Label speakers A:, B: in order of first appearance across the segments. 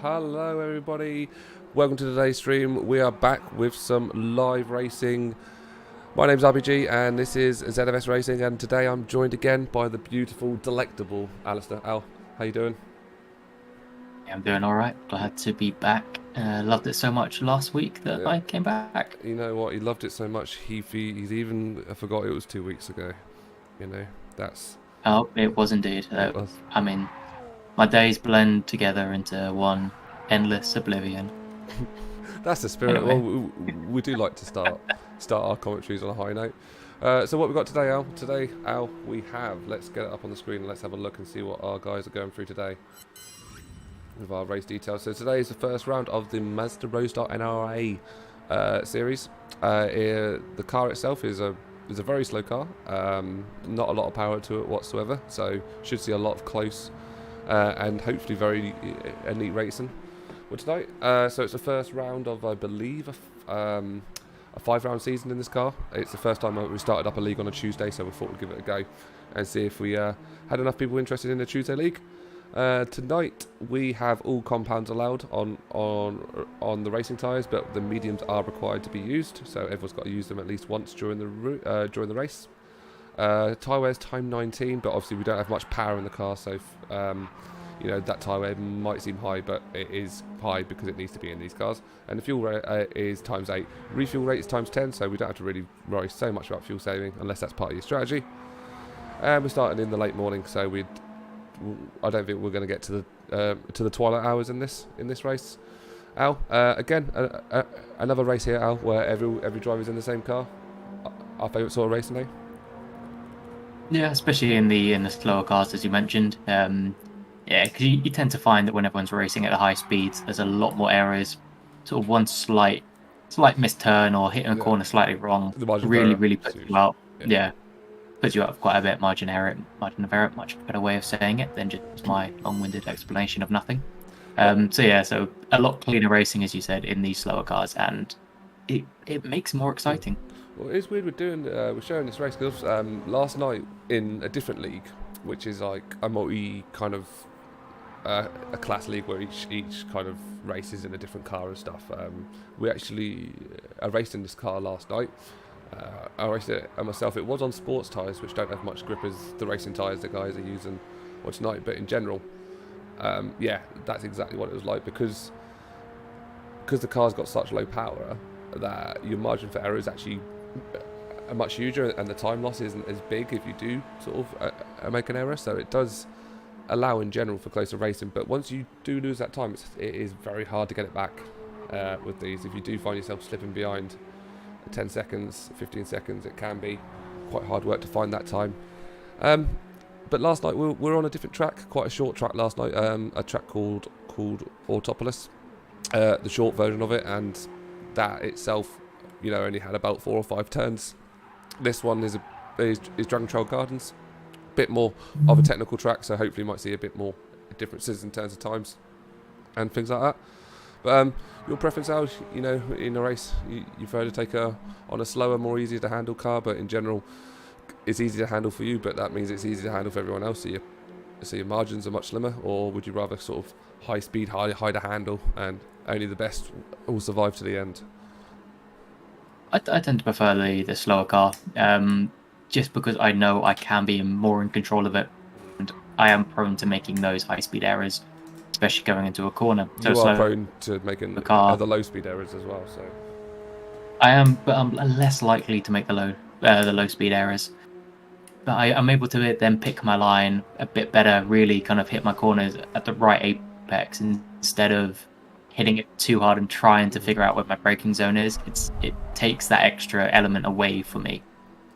A: Hello everybody, welcome to today's stream. We are back with some live racing. My name's RBG and this is ZFS Racing, and today I'm joined again by the beautiful, delectable Alistair. Al, how you doing?
B: Yeah, I'm doing alright, glad to be back. Loved it so much last week that I came back.
A: You know what, he loved it so much, he's even forgot it was 2 weeks ago. You know, that's...
B: Oh, it was indeed.
A: It was.
B: I mean, my days blend together into one endless oblivion.
A: That's the spirit.
B: Anyway.
A: Well, we do like to start our commentaries on a high note. So what we got today, Al? Today, Al, we have... Let's get it up on the screen and let's have a look and see what our guys are going through today with our race details. So today is the first round of the Mazda Roadster NR-A series. The car itself is a very slow car. Not a lot of power to it whatsoever. So should see a lot of close and hopefully very neat racing with tonight. So it's the first round of, I believe, a 5-round season in this car. It's the first time we started up a league on a Tuesday, so we thought we'd give it a go and see if we had enough people interested in the Tuesday league. Tonight we have all compounds allowed on the racing tyres, but the mediums are required to be used, so everyone's got to use them at least once during the race. Tyre wear's time 19, but obviously we don't have much power in the car, so you know, that tyre wear might seem high, but it is high because it needs to be in these cars. And the fuel rate is times 8. Refuel rate is times 10, so we don't have to really worry so much about fuel saving unless that's part of your strategy. And we're starting in the late morning, so I don't think we're going to get to the twilight hours in this race. Al, again, another race here, Al, where every driver's in the same car. Our favourite sort of racing day.
B: Yeah, especially in the slower cars, as you mentioned. Yeah, because you tend to find that when everyone's racing at the high speeds, there's a lot more errors. Sort of one slight misturn or hitting a corner slightly wrong really puts you out. Yeah, puts you out of quite a bit. Margin of error, much better way of saying it than just my long-winded explanation of nothing. So a lot cleaner racing, as you said, in these slower cars, and it makes it more exciting.
A: Well, it's weird we're showing this race because last night in a different league, which is like a multi kind of a class league where each kind of races in a different car and stuff. We actually raced in this car last night. I raced it myself. It was on sports tyres, which don't have much grip as the racing tyres the guys are using tonight. But in general, yeah, that's exactly what it was like because the car's got such low power that your margin for error is actually much huger, and the time loss isn't as big if you do sort of make an error. So it does allow in general for closer racing, but once you do lose that time, it is very hard to get it back with these. If you do find yourself slipping behind 10 seconds, 15 seconds, it can be quite hard work to find that time. But last night we were on a different track, quite a short track last night, a track called Autopolis, the short version of it, and that itself, you know, only had about 4 or 5 turns. This one is Dragon Trail Gardens, a bit more of a technical track, so hopefully you might see a bit more differences in terms of times and things like that. But your preference, Al, you know, in a race, you prefer to take on a slower, more easier to handle car, but in general, it's easy to handle for you, but that means it's easy to handle for everyone else, so your margins are much slimmer, or would you rather sort of high speed, high to handle, and only the best will survive to the end?
B: I tend to prefer the slower car, just because I know I can be more in control of it, and I am prone to making those high-speed errors, especially going into a corner. So
A: you are prone to making the low-speed errors as well. So
B: I am, but I'm less likely to make the low-speed errors. But I'm able to then pick my line a bit better, really kind of hit my corners at the right apex instead of hitting it too hard and trying to figure out where my braking zone is. It takes that extra element away for me,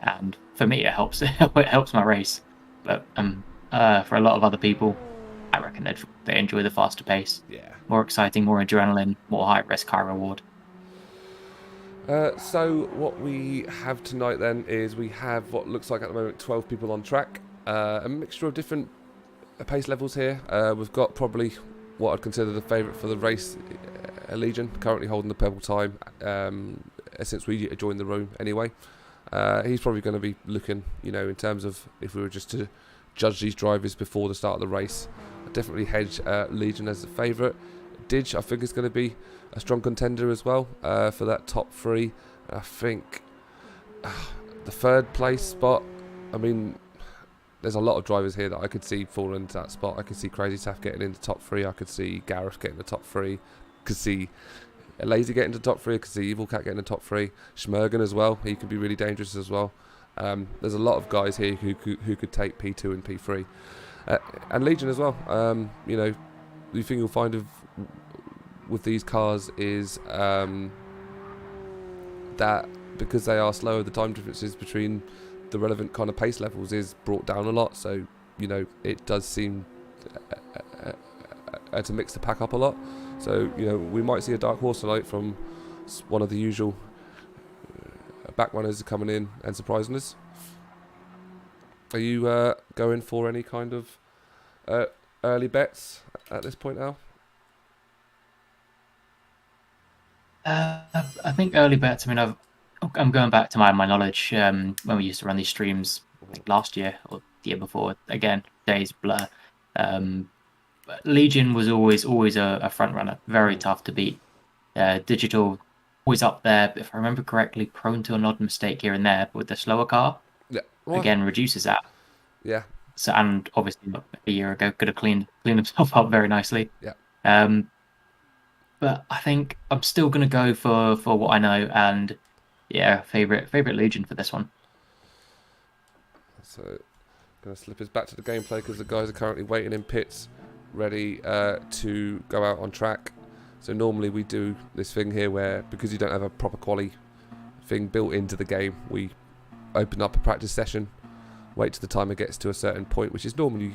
B: and for me it helps. It helps my race. But for a lot of other people, I reckon they enjoy the faster pace.
A: Yeah,
B: more exciting, more adrenaline, more high risk, high reward.
A: So what we have tonight then is we have what looks like at the moment 12 people on track, a mixture of different pace levels here. We've got probably what I'd consider the favourite for the race, Legion, currently holding the purple time since we joined the room anyway. He's probably going to be looking, you know, in terms of if we were just to judge these drivers before the start of the race, I'd definitely hedge Legion as the favourite. Didge, I think, is going to be a strong contender as well for that top 3. I think the 3rd place spot, I mean, there's a lot of drivers here that I could see falling into that spot. I could see Crazy Taff getting into top 3. I could see Gareth getting the top 3. Could see Lazy getting to top 3. I could see Evil Cat getting the top 3. Schmergen as well. He can be really dangerous as well. There's a lot of guys here who could take P2 and P3. And Legion as well. You know, the thing you'll find with these cars is that because they are slower, the time differences between the relevant kind of pace levels is brought down a lot. So, you know, it does seem to mix the pack up a lot. So, you know, we might see a dark horse tonight from one of the usual back runners coming in and surprising us. Are you going for any kind of early bets at this point, Al?
B: I think early bets. I mean, I'm going back to my knowledge when we used to run these streams like last year or the year before. Again, days blur. Legion was always a front runner, very tough to beat. Digital always up there, if I remember correctly, prone to an odd mistake here and there, but with the slower car, again reduces that.
A: Yeah.
B: So, and obviously a year ago could have cleaned himself up very nicely.
A: Yeah.
B: But I think I'm still going to go for what I know, and yeah, favorite Legion for this one.
A: So, going to slip us back to the gameplay because the guys are currently waiting in pits, ready to go out on track. So normally we do this thing here where, because you don't have a proper quali thing built into the game, we open up a practice session, wait till the timer gets to a certain point, which is normally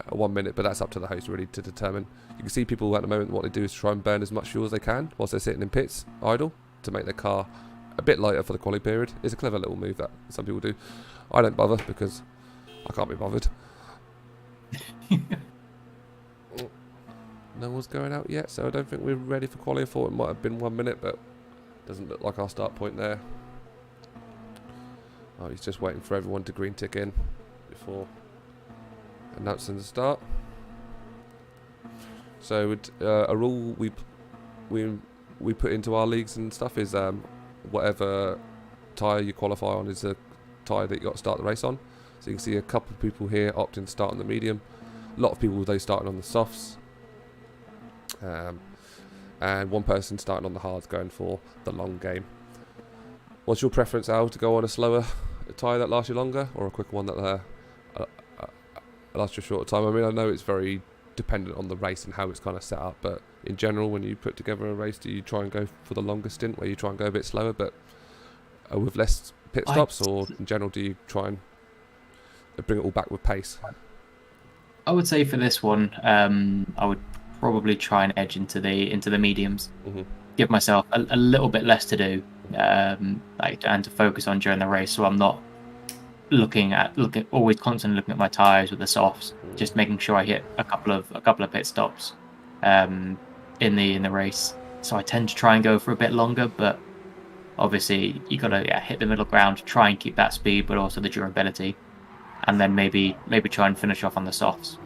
A: 1 minute, but that's up to the host really to determine. You can see people at the moment, what they do is try and burn as much fuel as they can whilst they're sitting in pits idle to make their car a bit lighter for the quali period. It's a clever little move that some people do. I don't bother because I can't be bothered. No one's going out yet, so I don't think we're ready for quali. I thought it might have been 1 minute, but doesn't look like our start point there. Oh, he's just waiting for everyone to green tick in before announcing the start. So a rule we put into our leagues and stuff is whatever tyre you qualify on is a tyre that you got to start the race on. So you can see a couple of people here opting to start on the medium. A lot of people though starting on the softs. And one person starting on the hards, going for the long game. What's your preference, Al, to go on a slower tyre that lasts you longer, or a quicker one that lasts you a shorter time? I mean, I know it's very dependent on the race and how it's kind of set up, but in general, when you put together a race, do you try and go for the longer stint, where you try and go a bit slower, but with less pit stops, or in general, do you try and bring it all back with pace?
B: I would say for this one, I would probably try and edge into the mediums.
A: Mm-hmm.
B: Give myself a little bit less to do, and to focus on during the race, so I'm not always constantly looking at my tyres with the softs. Just making sure I hit a couple of pit stops in the race. So I tend to try and go for a bit longer, but obviously you got to hit the middle ground, try and keep that speed, but also the durability, and then maybe try and finish off on the softs.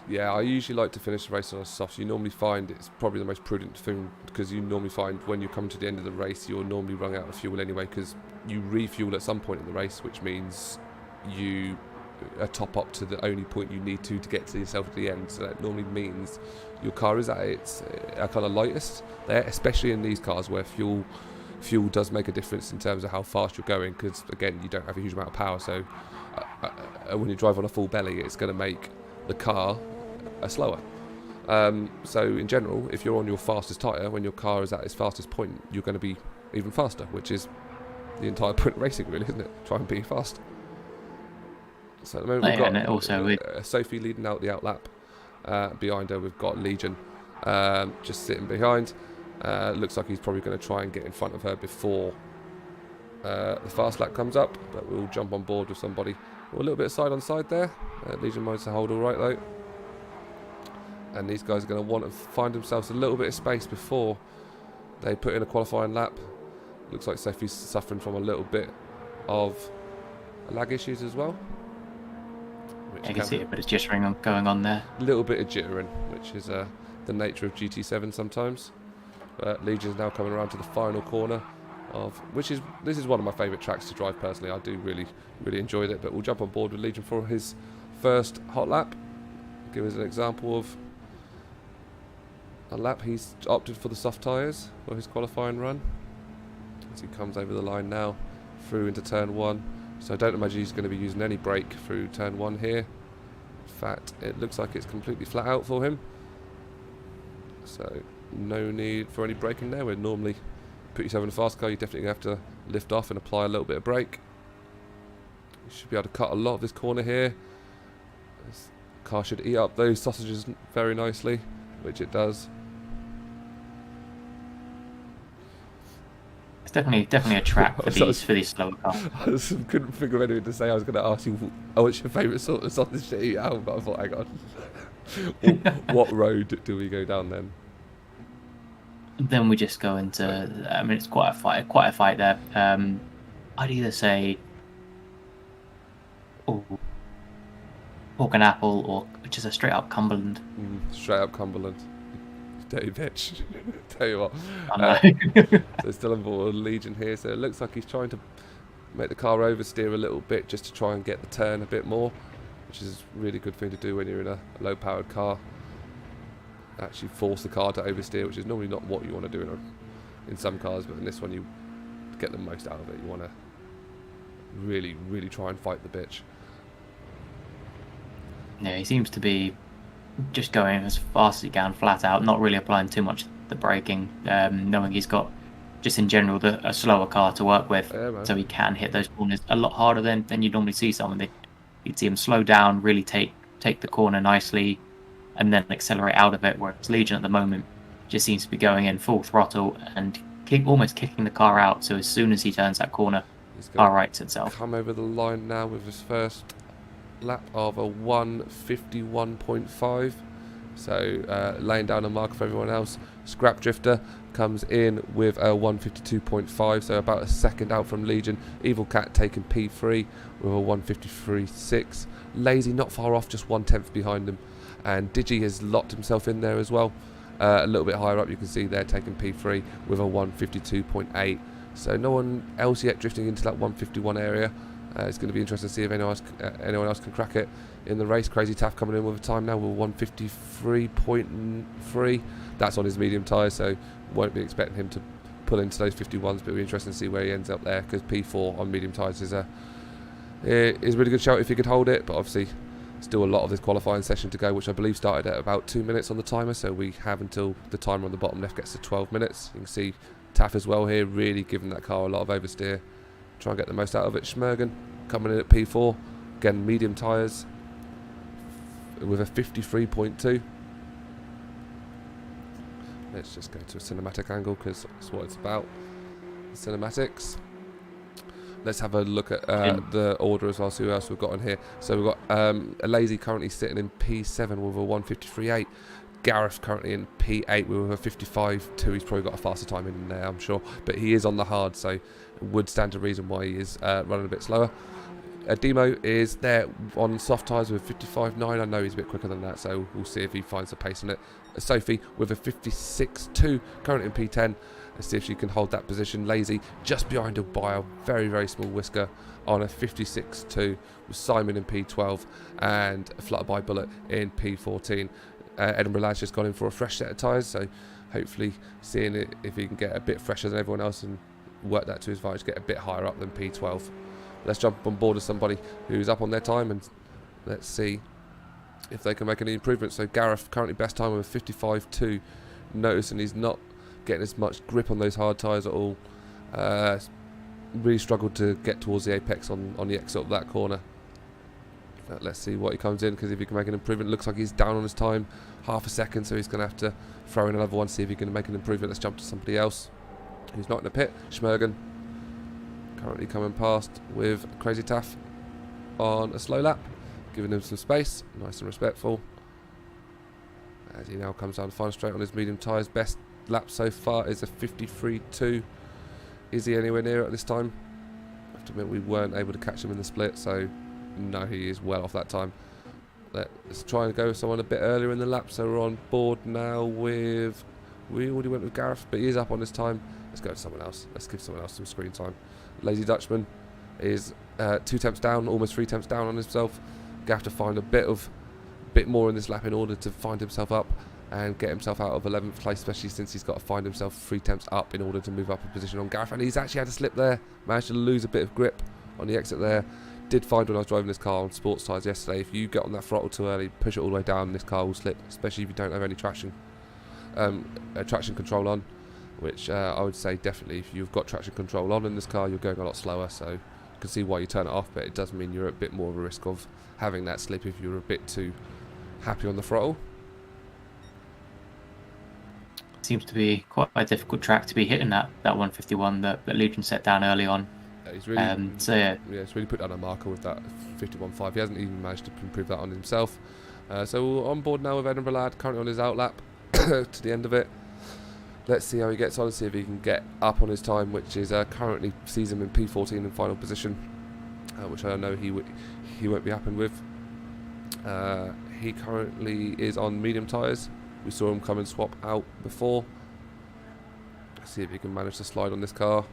A: Yeah, I usually like to finish the race on a soft. You normally find it's probably the most prudent thing, because you normally find when you come to the end of the race, you'll normally run out of fuel anyway, because you refuel at some point in the race, which means you top up to the only point you need to get to yourself at the end. So that normally means your car is at its kind of lightest there, especially in these cars where fuel does make a difference in terms of how fast you're going, because again, you don't have a huge amount of power. So when you drive on a full belly, it's going to make the car slower. So in general, if you're on your fastest tyre, when your car is at its fastest point, you're going to be even faster, which is the entire point of racing, really, isn't it? Try and be fast. So at the moment, we've got Sophie leading out the outlap. Behind her, we've got Legion just sitting behind. Looks like he's probably going to try and get in front of her before the fast lap comes up, but we'll jump on board with somebody. We're a little bit side on side there. Legion managed to hold all right though. And these guys are going to want to find themselves a little bit of space before they put in a qualifying lap. Looks like Sophie's suffering from a little bit of lag issues as well.
B: I can see a bit of jittering going on there.
A: A little bit of jittering, which is the the nature of GT7 sometimes. But Legion's now coming around to the final corner of this is one of my favourite tracks to drive personally. I do really enjoyed it. But we'll jump on board with Legion for his first hot lap. Give us an example of a lap. He's opted for the soft tyres for his qualifying run. As he comes over the line now, through into turn 1. So I don't imagine he's going to be using any brake through turn 1 here. In fact, it looks like it's completely flat out for him. So no need for any braking there. Where normally put yourself in a fast car, you definitely have to lift off and apply a little bit of brake. You should be able to cut a lot of this corner here. This car should eat up those sausages very nicely, which it does.
B: It's definitely a track for these slower cars.
A: I couldn't think of anything to say. I was going to ask you, what's your favourite sort of sausage to eat out? But I thought, hang on, what road do we go down then?
B: Then we just go into. I mean, it's quite a fight there. I'd either say, pork and apple, or just a straight up Cumberland.
A: Straight up Cumberland. Dirty bitch. Tell you what.
B: I know.
A: So still on board Legion here. So it looks like he's trying to make the car oversteer a little bit just to try and get the turn a bit more, which is a really good thing to do when you're in a low-powered car. Actually force the car to oversteer, which is normally not what you want to do in some cars, but in this one you get the most out of it. You want to really try and fight the bitch.
B: Yeah, he seems to be just going as fast as he can, flat out, not really applying too much the braking, knowing he's got, just in general, a slower car to work with, so he can hit those corners a lot harder than you'd normally see someone. You'd see him slow down, really take the corner nicely, and then accelerate out of it, whereas Legion at the moment just seems to be going in full throttle and almost kicking the car out, so as soon as he turns that corner, car rights itself.
A: Come over the line now with his first lap of a 1:51.5, so laying down a mark for everyone else. Scrap Drifter comes in with a 1:52.5, so about a second out from Legion. Evil Cat taking P3 with a 1:53.6. Lazy not far off, just 1/10 behind him, and Digi has locked himself in there as well, a little bit higher up. You can see they're taking P3 with a 1:52.8, so no one else yet drifting into that 1:51 area. It's going to be interesting to see if anyone else can crack it in the race. Crazy Taff coming in with a time now with 1:53.3. That's on his medium tyres, so won't be expecting him to pull into those 51s, but it'll be interesting to see where he ends up there, because P4 on medium tyres is a really good shout if he could hold it, but obviously still a lot of this qualifying session to go, which I believe started at about 2 minutes on the timer, so we have until the timer on the bottom left gets to 12 minutes. You can see Taff as well here, really giving that car a lot of oversteer. Try and get the most out of it. Schmergen coming in at P4. Again, medium tyres with a 53.2. Let's just go to a cinematic angle because that's what it's about. Cinematics. Let's have a look at the order as well, see who else we've got on here. So we've got a Lazy currently sitting in P7 with a 1:53.8. Gareth currently in P8 with a 55.2. He's probably got a faster time in there, I'm sure, but he is on the hard, so it would stand to reason why he is running a bit slower. Demo is there on soft tyres with 55.9. I know he's a bit quicker than that, so we'll see if he finds the pace in it. Sophie with a 56.2, currently in P10. Let's see if she can hold that position. Lazy just behind her by a very small whisker on a 56.2, with Simon in P12 and Flutterby Bullet in P14. Edinburgh Lad's just gone in for a fresh set of tyres, so hopefully seeing it if he can get a bit fresher than everyone else and work that to his advantage, get a bit higher up than P12. Let's jump on board with somebody who's up on their time and let's see if they can make any improvements. So Gareth currently best time with a 55.2. Noticing he's not getting as much grip on those hard tyres at all. Really struggled to get towards the apex on the exit of that corner. Let's see what he comes in, because if he can make an improvement, looks like he's down on his time half a second, so he's going to have to throw in another one, see if he can make an improvement. Let's jump to somebody else who's not in the pit. Schmergen currently coming past with Crazy Taff on a slow lap, giving him some space, nice and respectful, as he now comes down the final straight on his medium tyres. Best lap so far is a 53.2. Is he anywhere near it at this time? I have to admit we weren't able to catch him in the split, so no, he is well off that time. Let's try and go with someone a bit earlier in the lap. So we're on board now with... We already went with Gareth, but he is up on his time. Let's go to someone else. Let's give someone else some screen time. Lazy Dutchman is 2 tenths down, almost 3 tenths down on himself. Going to have to find a bit more in this lap in order to find himself up and get himself out of 11th place, especially since he's got to find himself 3 tenths up in order to move up a position on Gareth. And he's actually had a slip there, managed to lose a bit of grip on the exit there. Did find when I was driving this car on sports tyres yesterday, if you get on that throttle too early, push it all the way down, this car will slip, especially if you don't have any traction control on, which I would say definitely if you've got traction control on in this car, you're going a lot slower, so you can see why you turn it off, but it does mean you're a bit more of a risk of having that slip if you're a bit too happy on the throttle.
B: Seems to be quite a difficult track to be hitting that 151 that Legion set down early on.
A: Yeah, he's really,
B: yeah,
A: he's really put down a marker with that 51.5. He hasn't even managed to improve that on himself. So we're on board now with Edinburgh Lad, currently on his out lap to the end of it. Let's see how he gets on and see if he can get up on his time, which is currently sees him in P14 in final position, which I know he won't be happy with. He currently is on medium tyres. We saw him come and swap out before. Let's see if he can manage to slide on this car.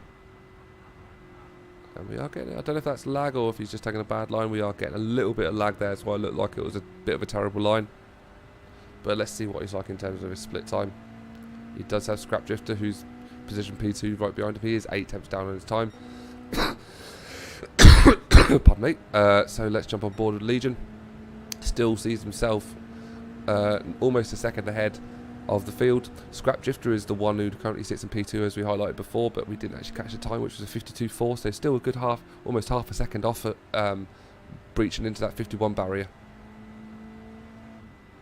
A: And we are getting, I don't know if that's lag or if he's just taking a bad line. We are getting a little bit of lag there, so it looked like it was a bit of a terrible line. But let's see what he's like in terms of his split time. He does have Scrap Drifter, who's position P2 right behind him. He is 8 tenths down on his time. Pardon me. So let's jump on board with Legion. Still sees himself almost a second ahead of the field. Scrap Drifter is the one who currently sits in P2 as we highlighted before, but we didn't actually catch the time, which was a 52.4, so still a good almost half a second off at breaching into that 51 barrier.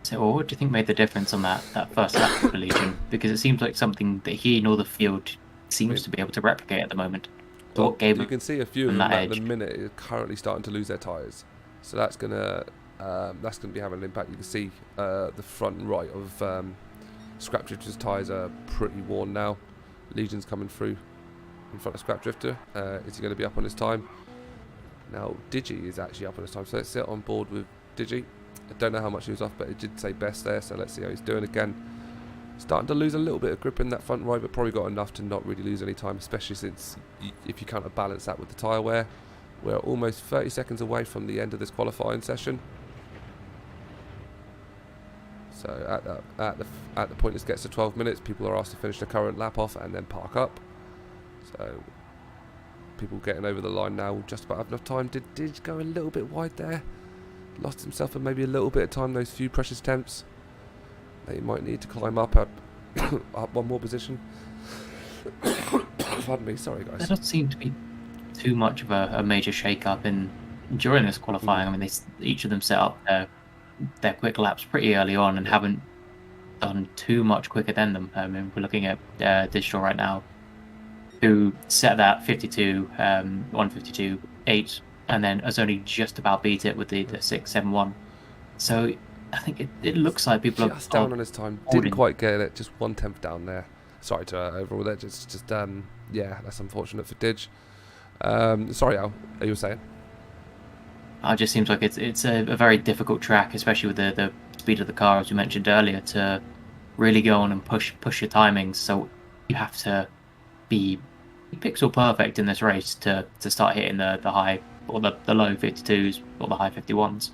B: So what do you think made the difference on that first lap for Legion? Because it seems like something that he nor the field seems to be able to replicate at the moment. So
A: Well,
B: what gave
A: you can see a few of them
B: that
A: at the
B: edge?
A: minute are currently starting to lose their tyres, so that's gonna be having an impact. You can see the front right of Scrap Drifter's tyres are pretty worn now. Legion's coming through in front of Scrap Drifter. Is he going to be up on his time? Now Digi is actually up on his time, so let's sit on board with Digi. I don't know how much he was off, but it did say best there, so let's see how he's doing again. Starting to lose a little bit of grip in that front right, but probably got enough to not really lose any time, especially since if you counterbalance that with the tyre wear. We're almost 30 seconds away from the end of this qualifying session. So at the point this gets to 12 minutes, people are asked to finish the current lap off and then park up. So people getting over the line now just about have enough time. Did go a little bit wide there. Lost himself and maybe a little bit of time, those few precious attempts. They might need to climb up up one more position. Pardon me, sorry guys.
B: There doesn't seem to be too much of a major shake-up during this qualifying. I mean, each of them set up their quick laps pretty early on and haven't done too much quicker than them. I mean, we're looking at Digital right now, who set that 52, 152.8, and then has only just about beat it with the 6.71. So I think it looks like people
A: just down on his time. Didn't quite get it, just 1/10 down there. Sorry to overall there. Just yeah, that's unfortunate for Dig. Sorry, Al, you were saying?
B: It just seems like it's a very difficult track, especially with the speed of the car, as you mentioned earlier, to really go on and push your timings. So you have to be pixel perfect in this race to start hitting the high or the low 52s or the high 51s.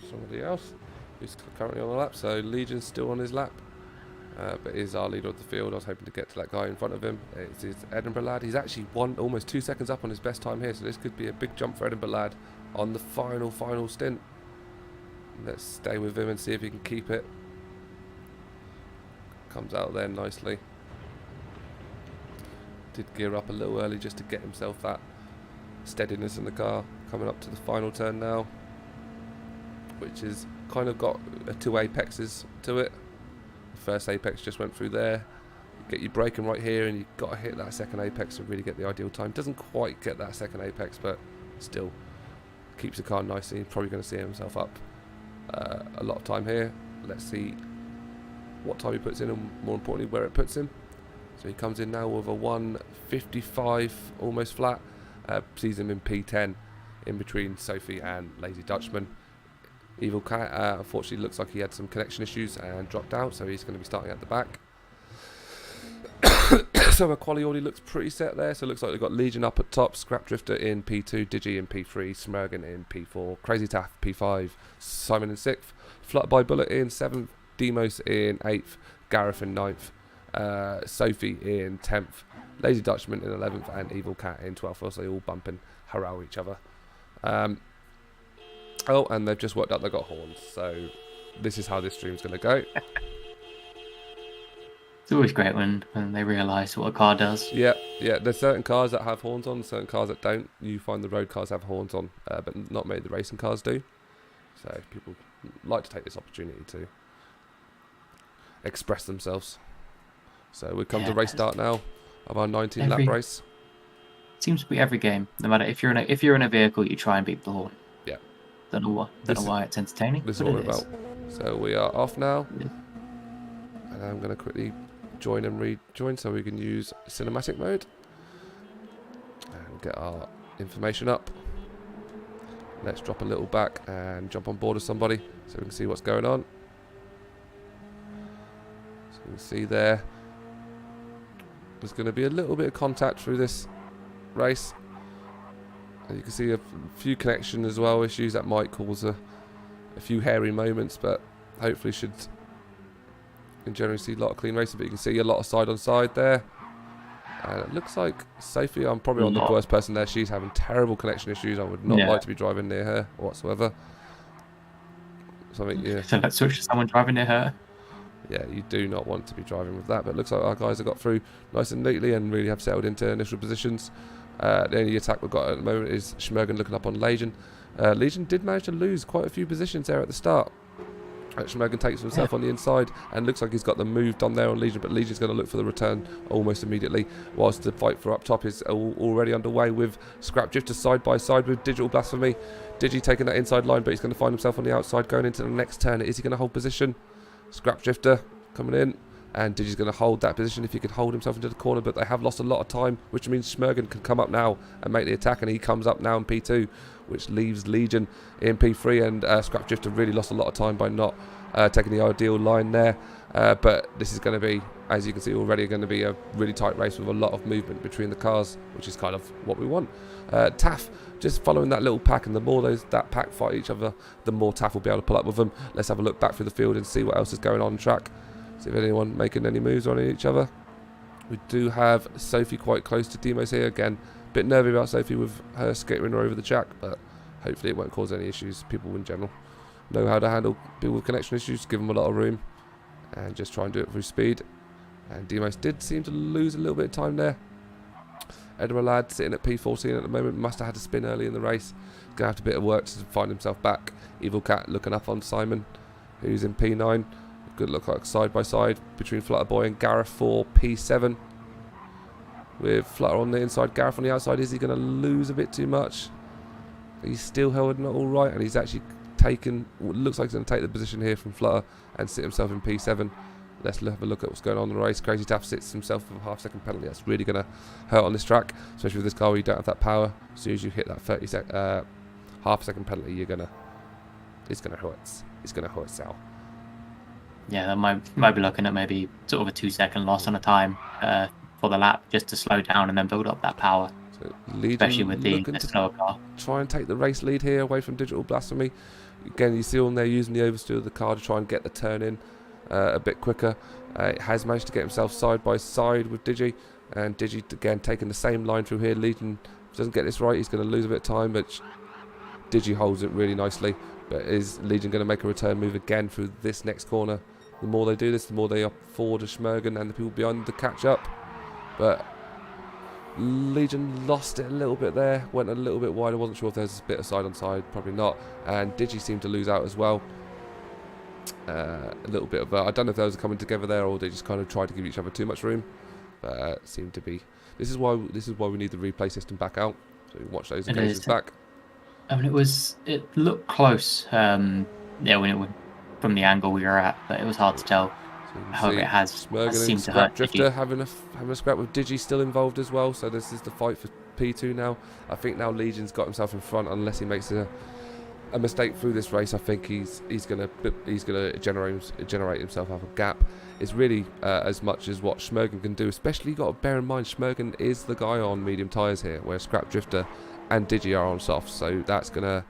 A: Somebody else who's currently on the lap. So Legion's still on his lap, but is our leader of the field. I was hoping to get to that guy in front of him. It's his Edinburgh Lad. He's actually almost 2 seconds up on his best time here, so this could be a big jump for Edinburgh Lad on the final stint. Let's stay with him and see if he can keep it. Comes out there nicely. Did gear up a little early just to get himself that steadiness in the car. Coming up to the final turn now, which has kind of got 2 apexes to it. The first apex just went through there. You get your braking right here, and you've got to hit that second apex to really get the ideal time. Doesn't quite get that second apex, but still keeps the car nicely. He's probably going to see himself up a lot of time here. Let's see what time he puts in, and more importantly, where it puts him. So he comes in now with a 1:55, almost flat. Sees him in P10. in between Sophie and Lazy Dutchman. Evil Cat, unfortunately, looks like he had some connection issues and dropped out, so he's going to be starting at the back. So our quali already looks pretty set there. So it looks like we've got Legion up at top, Scrap Drifter in P2, Digi in P3, Smurgan in P4, Crazy Taff P5, Simon in 6th, Flutter by Bullet in 7th, Demos in 8th, Gareth in 9th, Sophie in 10th, Lazy Dutchman in 11th, and Evil Cat in 12th. So they all bumping hurrah each other. Oh, and they've just worked out they've got horns. So this is how this stream's going to go.
B: It's always great when they realise what a car does.
A: Yeah. There's certain cars that have horns on, certain cars that don't. You find the road cars have horns on, but not many of the racing cars do. So people like to take this opportunity to express themselves. So we come to race start now of our 19-lap race.
B: Seems to be every game. No matter if you're in a vehicle, you try and beat the horn.
A: Yeah.
B: Don't know why it's entertaining.
A: This is what we're about. So we are off now, and I'm going to quickly join and rejoin so we can use cinematic mode and get our information up. Let's drop a little back and jump on board with somebody so we can see what's going on. So you can see there's going to be a little bit of contact through this race. And you can see a few connection as well issues that might cause a few hairy moments, but hopefully should can generally see a lot of clean racing. But you can see a lot of side on side there, and it looks like Sophie, I'm probably on the worst person there. She's having terrible connection issues. I would not like to be driving near her whatsoever. So
B: let's switch to someone driving near her.
A: Yeah, you do not want to be driving with that, but it looks like our guys have got through nice and neatly and really have settled into initial positions. The only attack we've got at the moment is Schmergen looking up on Legion. Legion did manage to lose quite a few positions there at the start. Schmergen takes himself on the inside and looks like he's got them moved on there on Legion, but Legion's going to look for the return almost immediately, whilst the fight for up top is already underway with Scrap Drifter side by side with Digital Blasphemy. Digi taking that inside line, but he's going to find himself on the outside going into the next turn. Is he going to hold position? Scrap Drifter coming in, and Digi's going to hold that position if he could hold himself into the corner, but they have lost a lot of time, which means Schmergen can come up now and make the attack, and he comes up now in P2, which leaves Legion in P3, and Scrap Drifter really lost a lot of time by not taking the ideal line there, but this is going to be, as you can see already, going to be a really tight race with a lot of movement between the cars, which is kind of what we want. Taff just following that little pack, and the more that pack fight each other, the more Taff will be able to pull up with them. Let's have a look back through the field and see what else is going on track. See if anyone making any moves on each other. We do have Sophie quite close to Demos here. Again, a bit nervy about Sophie with her skittering over the track, but hopefully it won't cause any issues. People in general know how to handle people with connection issues, give them a lot of room, and just try and do it through speed. And Demos did seem to lose a little bit of time there. Edinburgh lad sitting at P14 at the moment, must have had to spin early in the race. He's going to have a bit of work to find himself back. Evil Cat looking up on Simon, who's in P9. Good look like side by side between Flutterboy and Gareth for P7. With Flutter on the inside, Gareth on the outside. Is he going to lose a bit too much? He's still held not all right, and he's actually taken, looks like he's going to take the position here from Flutter and sit himself in P7. Let's have a look at what's going on in the race. Crazy Taff sits himself with a half-second penalty. That's really going to hurt on this track, especially with this car where you don't have that power. As soon as you hit that half-second penalty, it's going to hurt. It's going to hurt Sal.
B: Yeah, that might be looking at maybe sort of a 2-second loss on a time for the lap, just to slow down and then build up that power. So especially with the slower car.
A: Try and take the race lead here away from Digital Blasphemy. Again, you see on there using the oversteer of the car to try and get the turn in a bit quicker. It has managed to get himself side by side with Digi, and Digi again taking the same line through here. Legion doesn't get this right, he's going to lose a bit of time, but Digi holds it really nicely. But is Legion going to make a return move again through this next corner? The more they do this, the more they afford to Schmergen and the people behind to catch up. But Legion lost it a little bit there, went a little bit wide. I wasn't sure if there's a bit of side on side, probably not. And Digi seemed to lose out as well. A little bit of I don't know if those are coming together there or they just kind of tried to give each other too much room. But seemed to be. This is why we need the replay system back out, so we can watch those occasions back.
B: I mean, it looked close. Yeah, from the angle we were at, but it was hard to tell.
A: So
B: However, it has seemed to hurt
A: Drifter having a scrap with Digi still involved as well. So this is the fight for P2 now. I think now Legion's got himself in front unless he makes a mistake through this race. I think he's gonna generate himself up a gap. It's really as much as what Schmergen can do. Especially you got to bear in mind Schmergen is the guy on medium tyres here, where Scrap Drifter and Digi are on softs. So that's gonna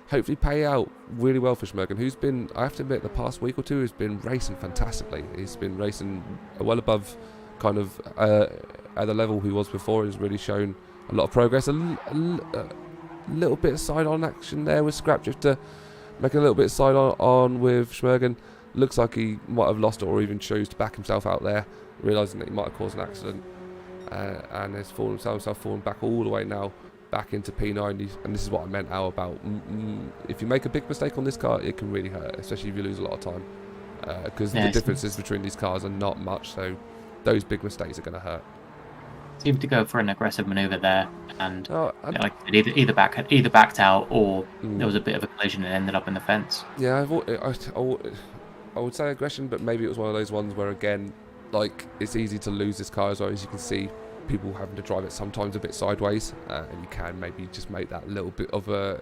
A: hopefully pay out really well for Schmergen, who's been, I have to admit, the past week or two has been racing fantastically. He's been racing well above kind of at the level he was before. He's really shown a lot of progress. A little bit of side-on action there with Scrap Drifter, making a little bit of side-on with Schmergen. Looks like he might have lost it or even chose to back himself out there, realising that he might have caused an accident, and has fallen himself falling back all the way now back into P9. And this is what I meant now about if you make a big mistake on this car, it can really hurt, especially if you lose a lot of time, because the differences between these cars are not much, so those big mistakes are going to hurt.
B: Seemed to go for an aggressive manoeuvre there, and like either backed out or there was a bit of a collision and ended up in the fence.
A: Yeah, I would say aggression, but maybe it was one of those ones where, again, like, it's easy to lose this car as well. As you can see, people having to drive it sometimes a bit sideways, and you can maybe just make that little bit of a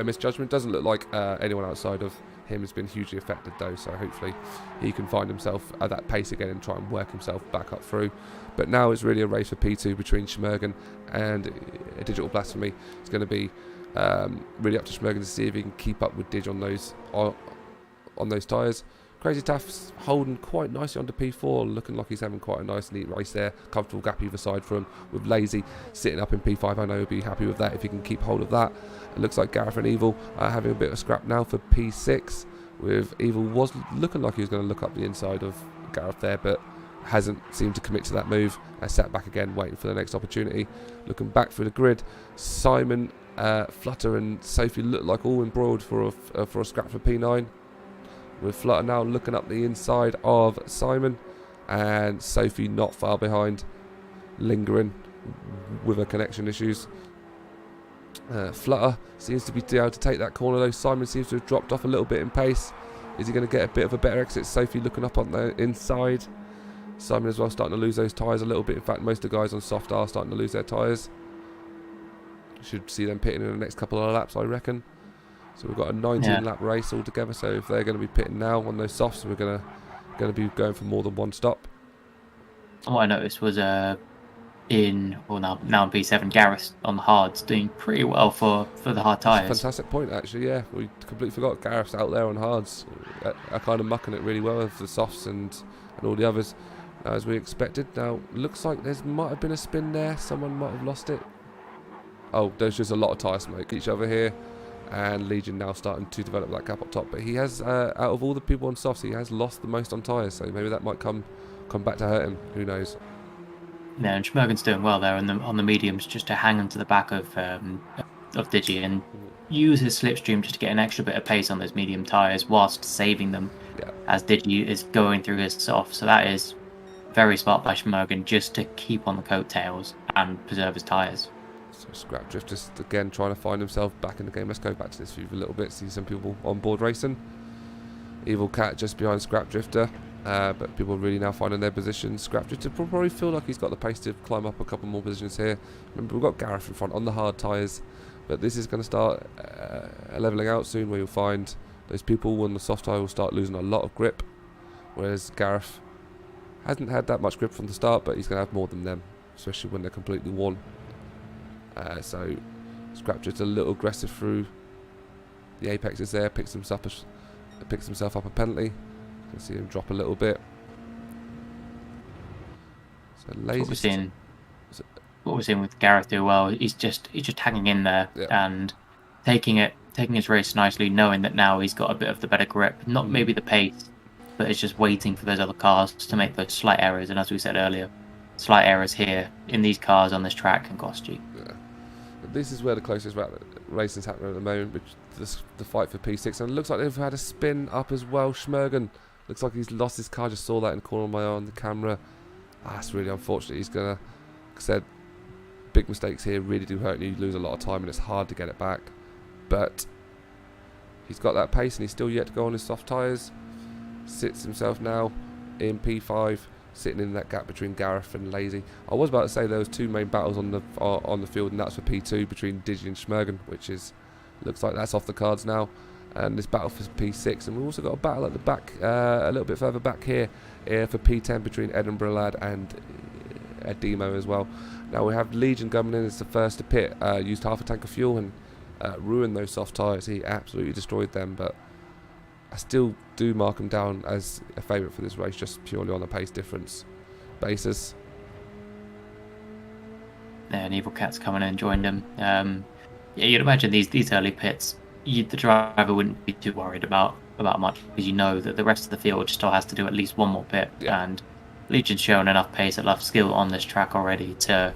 A: misjudgment. Doesn't look like anyone outside of him has been hugely affected though, so hopefully he can find himself at that pace again and try and work himself back up through. But now it's really a race for P2 between Schmergen and Digital Blasphemy. It's going to be really up to Schmergen to see if he can keep up with Dig on those tyres. Crazy Taff's holding quite nicely onto P4, looking like he's having quite a nice neat race there. Comfortable gap either side for him, with Lazy sitting up in P5. I know he'll be happy with that if he can keep hold of that. It looks like Gareth and Evil are having a bit of a scrap now for P6, with Evil was looking like he was going to look up the inside of Gareth there, but hasn't seemed to commit to that move. Sat back again waiting for the next opportunity. Looking back through the grid, Simon, Flutter and Sophie look like all embroiled for a scrap for P9, with Flutter now looking up the inside of Simon, and Sophie not far behind, lingering with her connection issues. Flutter seems to be able to take that corner though. Simon seems to have dropped off a little bit in pace. Is he going to get a bit of a better exit? Sophie looking up on the inside. Simon as well starting to lose those tyres a little bit. In fact, most of the guys on soft are starting to lose their tyres. Should see them pitting in the next couple of laps, I reckon. So we've got a 19-lap race altogether. So if they're going to be pitting now on those softs, we're going to be going for more than one stop.
B: What I noticed was now in P7, Gareth on the hards doing pretty well for the hard tyres.
A: Fantastic point, actually. Yeah, we completely forgot Gareth's out there on hards, are kind of mucking it really well with the softs and all the others, as we expected. Now looks like there might have been a spin there. Someone might have lost it. Oh, there's just a lot of tyre smoke each other here, and Legion now starting to develop that gap up top. But he has, out of all the people on softs, he has lost the most on tyres, so maybe that might come back to hurt him. Who knows?
B: Yeah, and Schmergen's doing well there on the mediums, just to hang onto the back of Digi and use his slipstream just to get an extra bit of pace on those medium tyres whilst saving them as Digi is going through his soft. So that is very smart by Schmergen, just to keep on the coattails and preserve his tyres.
A: So Scrap Drifter just again trying to find himself back in the game. Let's go back to this view a little bit, see some people on board racing. Evil Cat just behind Scrap Drifter, but people really now finding their positions. Scrap Drifter probably feel like he's got the pace to climb up a couple more positions here. Remember, we've got Gareth in front on the hard tyres, but this is going to start levelling out soon, where you'll find those people on the soft tyre will start losing a lot of grip, whereas Gareth hasn't had that much grip from the start, but he's going to have more than them, especially when they're completely worn. So Scrap just a little aggressive through the apexes there, picks himself up a penalty. You can see him drop a little bit. So Lazy.
B: What we're seeing with Gareth do well, he's just hanging in there and taking his race nicely, knowing that now he's got a bit of the better grip, not maybe the pace, but it's just waiting for those other cars to make those slight errors. And as we said earlier, slight errors here in these cars on this track can cost you.
A: Yeah. This is where the closest racing's happening at the moment, which the fight for P6, and it looks like they've had a spin up as well. Schmergen looks like he's lost his car. Just saw that in the corner of my eye on the camera. That's really unfortunate. He's gonna, like I said, big mistakes here really do hurt, and you lose a lot of time, and it's hard to get it back. But he's got that pace, and he's still yet to go on his soft tyres. Sits himself now in P5 sitting in that gap between Gareth and Lazy. I was about to say there was 2 main battles on the field, and that's for P2 between Digi and Schmergen, which looks like that's off the cards now. And this battle for P6, and we've also got a battle at the back, a little bit further back here for P10 between Edinburgh Lad and Demo as well. Now we have Legion coming in as the first to pit, used half a tank of fuel and ruined those soft tyres. He absolutely destroyed them, but I still do mark him down as a favourite for this race, just purely on a pace difference basis.
B: Yeah, and Evil Cat's coming in and joined him. Yeah, you'd imagine these early pits, the driver wouldn't be too worried about much, because you know that the rest of the field still has to do at least one more pit, and Legion's shown enough pace, enough skill on this track already to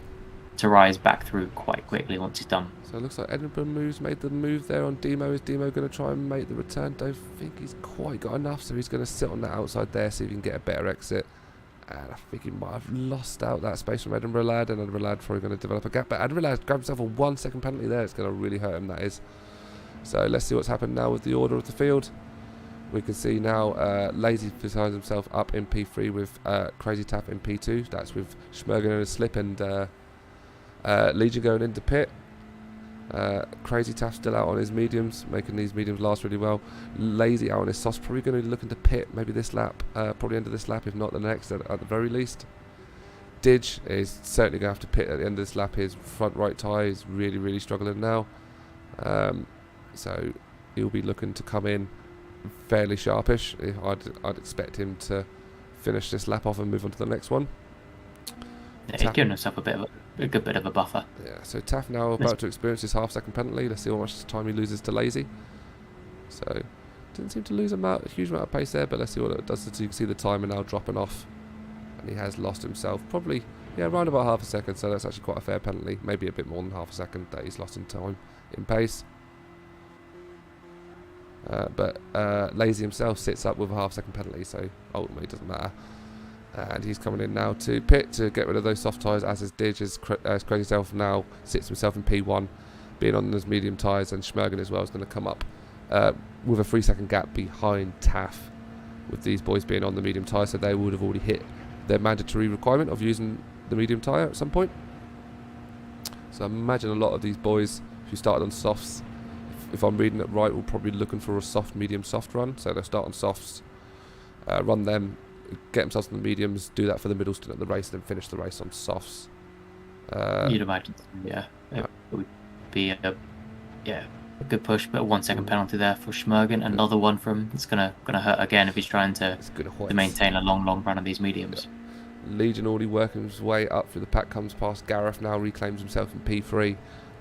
B: rise back through quite quickly once he's done.
A: So it looks like Edinburgh made the move there on Demo. Is Demo going to try and make the return? Don't think he's quite got enough, so he's going to sit on the outside there, see if he can get a better exit. And I think he might have lost out that space from Edinburgh Lad, and Edinburgh Lad probably going to develop a gap. But Edinburgh Lad grabbed himself a 1 second penalty there. It's going to really hurt him, that is. So let's see what's happened now with the order of the field. We can see now Lazy finds himself up in P3 with Crazy Taff in P2. That's with Schmergen in a slip and Legion going into pit. Crazy Taff still out on his mediums, making these mediums last really well. Lazy out on his softs, probably going to be looking to pit maybe this lap, probably end of this lap, if not the next at the very least. Dig is certainly going to have to pit at the end of this lap. His front right tyre is really struggling now, so he'll be looking to come in fairly sharpish. I'd expect him to finish this lap off and move on to the next one.
B: Yeah, he's giving himself a good bit of a buffer.
A: Yeah, so Taff now about to experience his half-second penalty. Let's see how much time he loses to Lazy. So, didn't seem to lose a huge amount of pace there, but let's see what it does. So you can see the timer now dropping off, and he has lost himself probably, around about half a second. So that's actually quite a fair penalty. Maybe a bit more than half a second that he's lost in time, in pace. But Lazy himself sits up with a half-second penalty, so ultimately it doesn't matter. And he's coming in now to pit to get rid of those soft tyres, as is Dig, as Crazy Self now sits himself in P1, being on those medium tyres, and Schmergen as well is going to come up with a 3 second gap behind Taff, with these boys being on the medium tyre, so they would have already hit their mandatory requirement of using the medium tyre at some point. So I imagine a lot of these boys who started on softs, if I'm reading it right, will probably be looking for a soft, medium, soft run. So they'll start on softs, run them, get themselves on the mediums, do that for the middle stint of the race, then finish the race on softs.
B: You'd imagine, it would be a good push, but a 1 second penalty there for Schmergen. Another one from it's gonna hurt again if he's trying to maintain a long run of these mediums.
A: Legion already working his way up through the pack, comes past Gareth now, reclaims himself in P3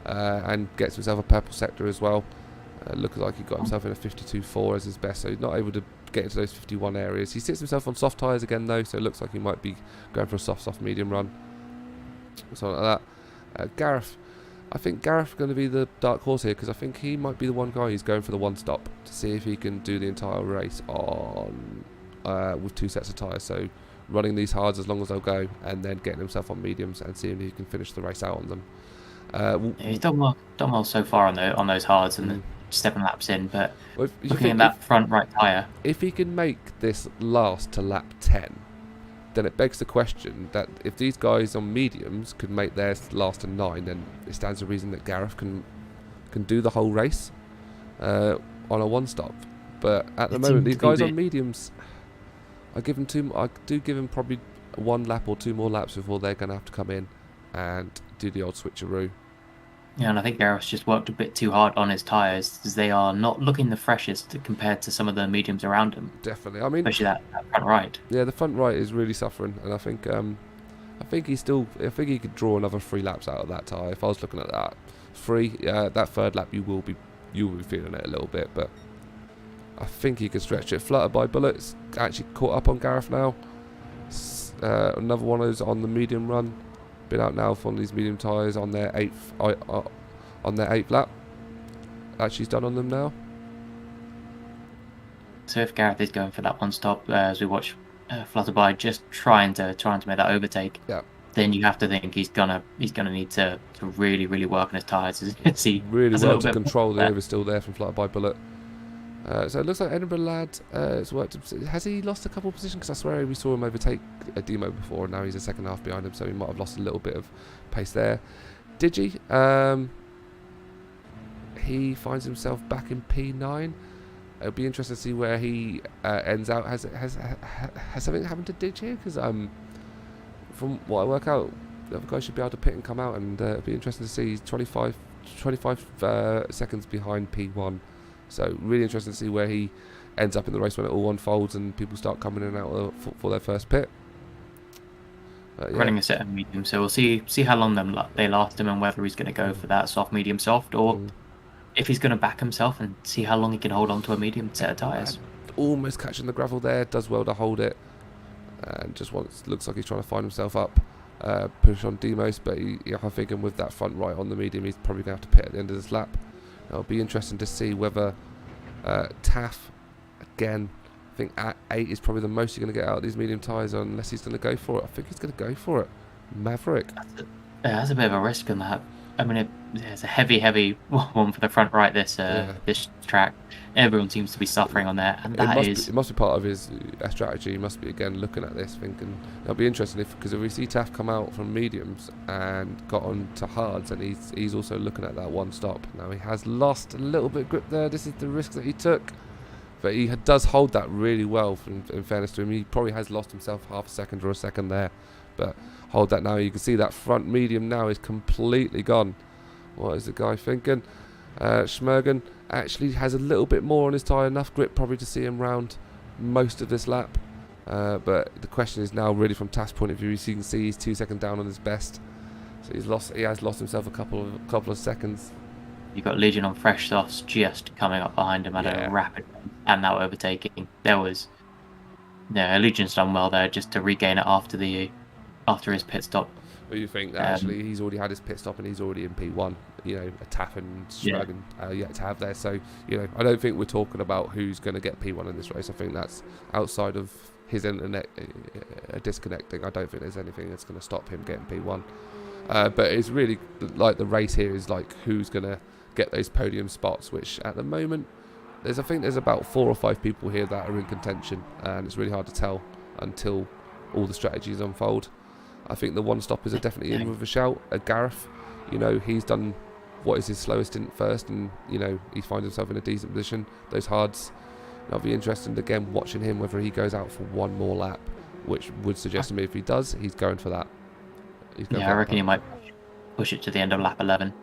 A: and gets himself a purple sector as well. Looks like he got himself in a 52.4 as his best, so he's not able to get into those 51 areas. He sits himself on soft tyres again though, so it looks like he might be going for a soft medium run, something like that. Gareth, I think Gareth's going to be the dark horse here, because I think he might be the one guy who's going for the one stop to see if he can do the entire race on with 2 sets of tyres, so running these hards as long as they'll go, and then getting himself on mediums and seeing if he can finish the race out on them.
B: He's done well so far on those hards and 7 laps in, but looking at that front right tyre,
A: if he can make this last to lap 10, then it begs the question that if these guys on mediums could make theirs last to 9, then it stands to reason that Gareth can do the whole race on a one stop. But at the moment, these guys on mediums, I do give them probably 1 lap or 2 more laps before they're going to have to come in and do the old switcheroo.
B: Yeah, and I think Gareth's just worked a bit too hard on his tyres, as they are not looking the freshest compared to some of the mediums around him.
A: Definitely, I mean,
B: especially that front right.
A: Yeah, the front right is really suffering, and I think he could draw another 3 laps out of that tyre. If I was looking at that that third lap, you will be feeling it a little bit, but I think he could stretch it. Fluttered by Bullets actually caught up on Gareth now. Another one is on the medium run. Been out now on these medium tyres on their 8th lap. Actually, he's done on them now.
B: So if Gareth is going for that one stop, as we watch Flutterby just trying to make that overtake, then you have to think he's gonna need to really work on his tyres. He
A: really well to control the over still there from Flutterby Bullet. So it looks like Edinburgh Lad has worked. Has he lost a couple of positions? Because I swear we saw him overtake a Demo before, and now he's a second half behind him, so he might have lost a little bit of pace there. Digi, he finds himself back in P9. It'll be interesting to see where he ends out. Has something happened to Digi here? Because from what I work out, the other guy should be able to pit and come out, and it'll be interesting to see. He's 25 seconds behind P1. So really interesting to see where he ends up in the race when it all unfolds and people start coming in and out for their first pit. Yeah.
B: Running a set of medium, so we'll see how long they last him and whether he's going to go for that soft, medium, soft, or if he's going to back himself and see how long he can hold on to a medium set of tyres.
A: Almost catching the gravel there, does well to hold it, and just looks like he's trying to find himself up. Push on Demos, but I think with that front right on the medium, he's probably going to have to pit at the end of this lap. It'll be interesting to see whether Taff, again, I think at 8 is probably the most you're going to get out of these medium tyres, unless he's going to go for it. I think he's going to go for it. Maverick.
B: That's a bit of a risk in that. I mean, it's a heavy one for the front right this track. Everyone seems to be suffering on there, and
A: it must be part of his strategy. He must be again looking at this, thinking it'll be interesting because if we see Taff come out from mediums and got on to hards, and he's also looking at that one stop. Now he has lost a little bit of grip there. This is the risk that he took, but he does hold that really well. In fairness to him, he probably has lost himself half a second or a second there, but hold that now. You can see that front medium now is completely gone. What is the guy thinking? Schmergen actually has a little bit more on his tyre, enough grip probably to see him round most of this lap. But the question is now really from Taff's point of view. As you can see, he's 2 seconds down on his best, so he has lost himself a couple of seconds.
B: You've got Legion on fresh softs just coming up behind him at a rapid and now overtaking. Legion's done well there just to regain it after his pit stop.
A: Well, you think that actually he's already had his pit stop and he's already in P1, a Taff and Schmergen yet to have there. So, I don't think we're talking about who's going to get P1 in this race. I think that's outside of his internet disconnecting. I don't think there's anything that's going to stop him getting P1. But it's really like the race here is like who's going to get those podium spots, which at the moment, I think there's about 4 or 5 people here that are in contention, and it's really hard to tell until all the strategies unfold. I think the one-stoppers are definitely in with a shout. Gareth, he's done what is his slowest stint first, and, he finds himself in a decent position. Those hards, I'll be interested again watching him, whether he goes out for one more lap, which would suggest to me if he does, he's going for that.
B: I reckon he might push it to the end of lap 11.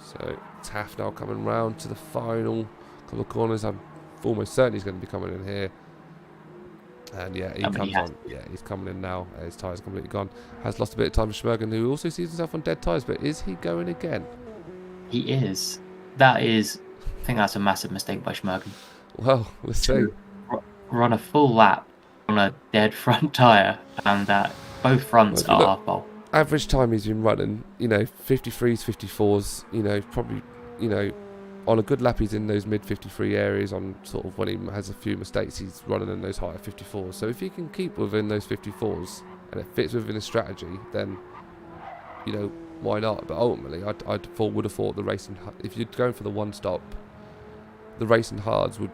A: So Taff now coming round to the final couple of corners. I'm almost certain he's going to be coming in here. And he comes on. Yeah, he's coming in now. His tyres are completely gone. Has lost a bit of time for Schmergen, who also sees himself on dead tyres. But is he going again?
B: He is. I think that's a massive mistake by Schmergen.
A: Well, let's see.
B: Run a full lap on a dead front tyre, and that both fronts are
A: average time he's been running, 53s, 54s, probably, on a good lap he's in those mid 53 areas. On sort of when he has a few mistakes, he's running in those higher 54s. So if he can keep within those 54s and it fits within his strategy, then why not? But ultimately, would have thought the racing, if you're going for the one stop, the racing hards would,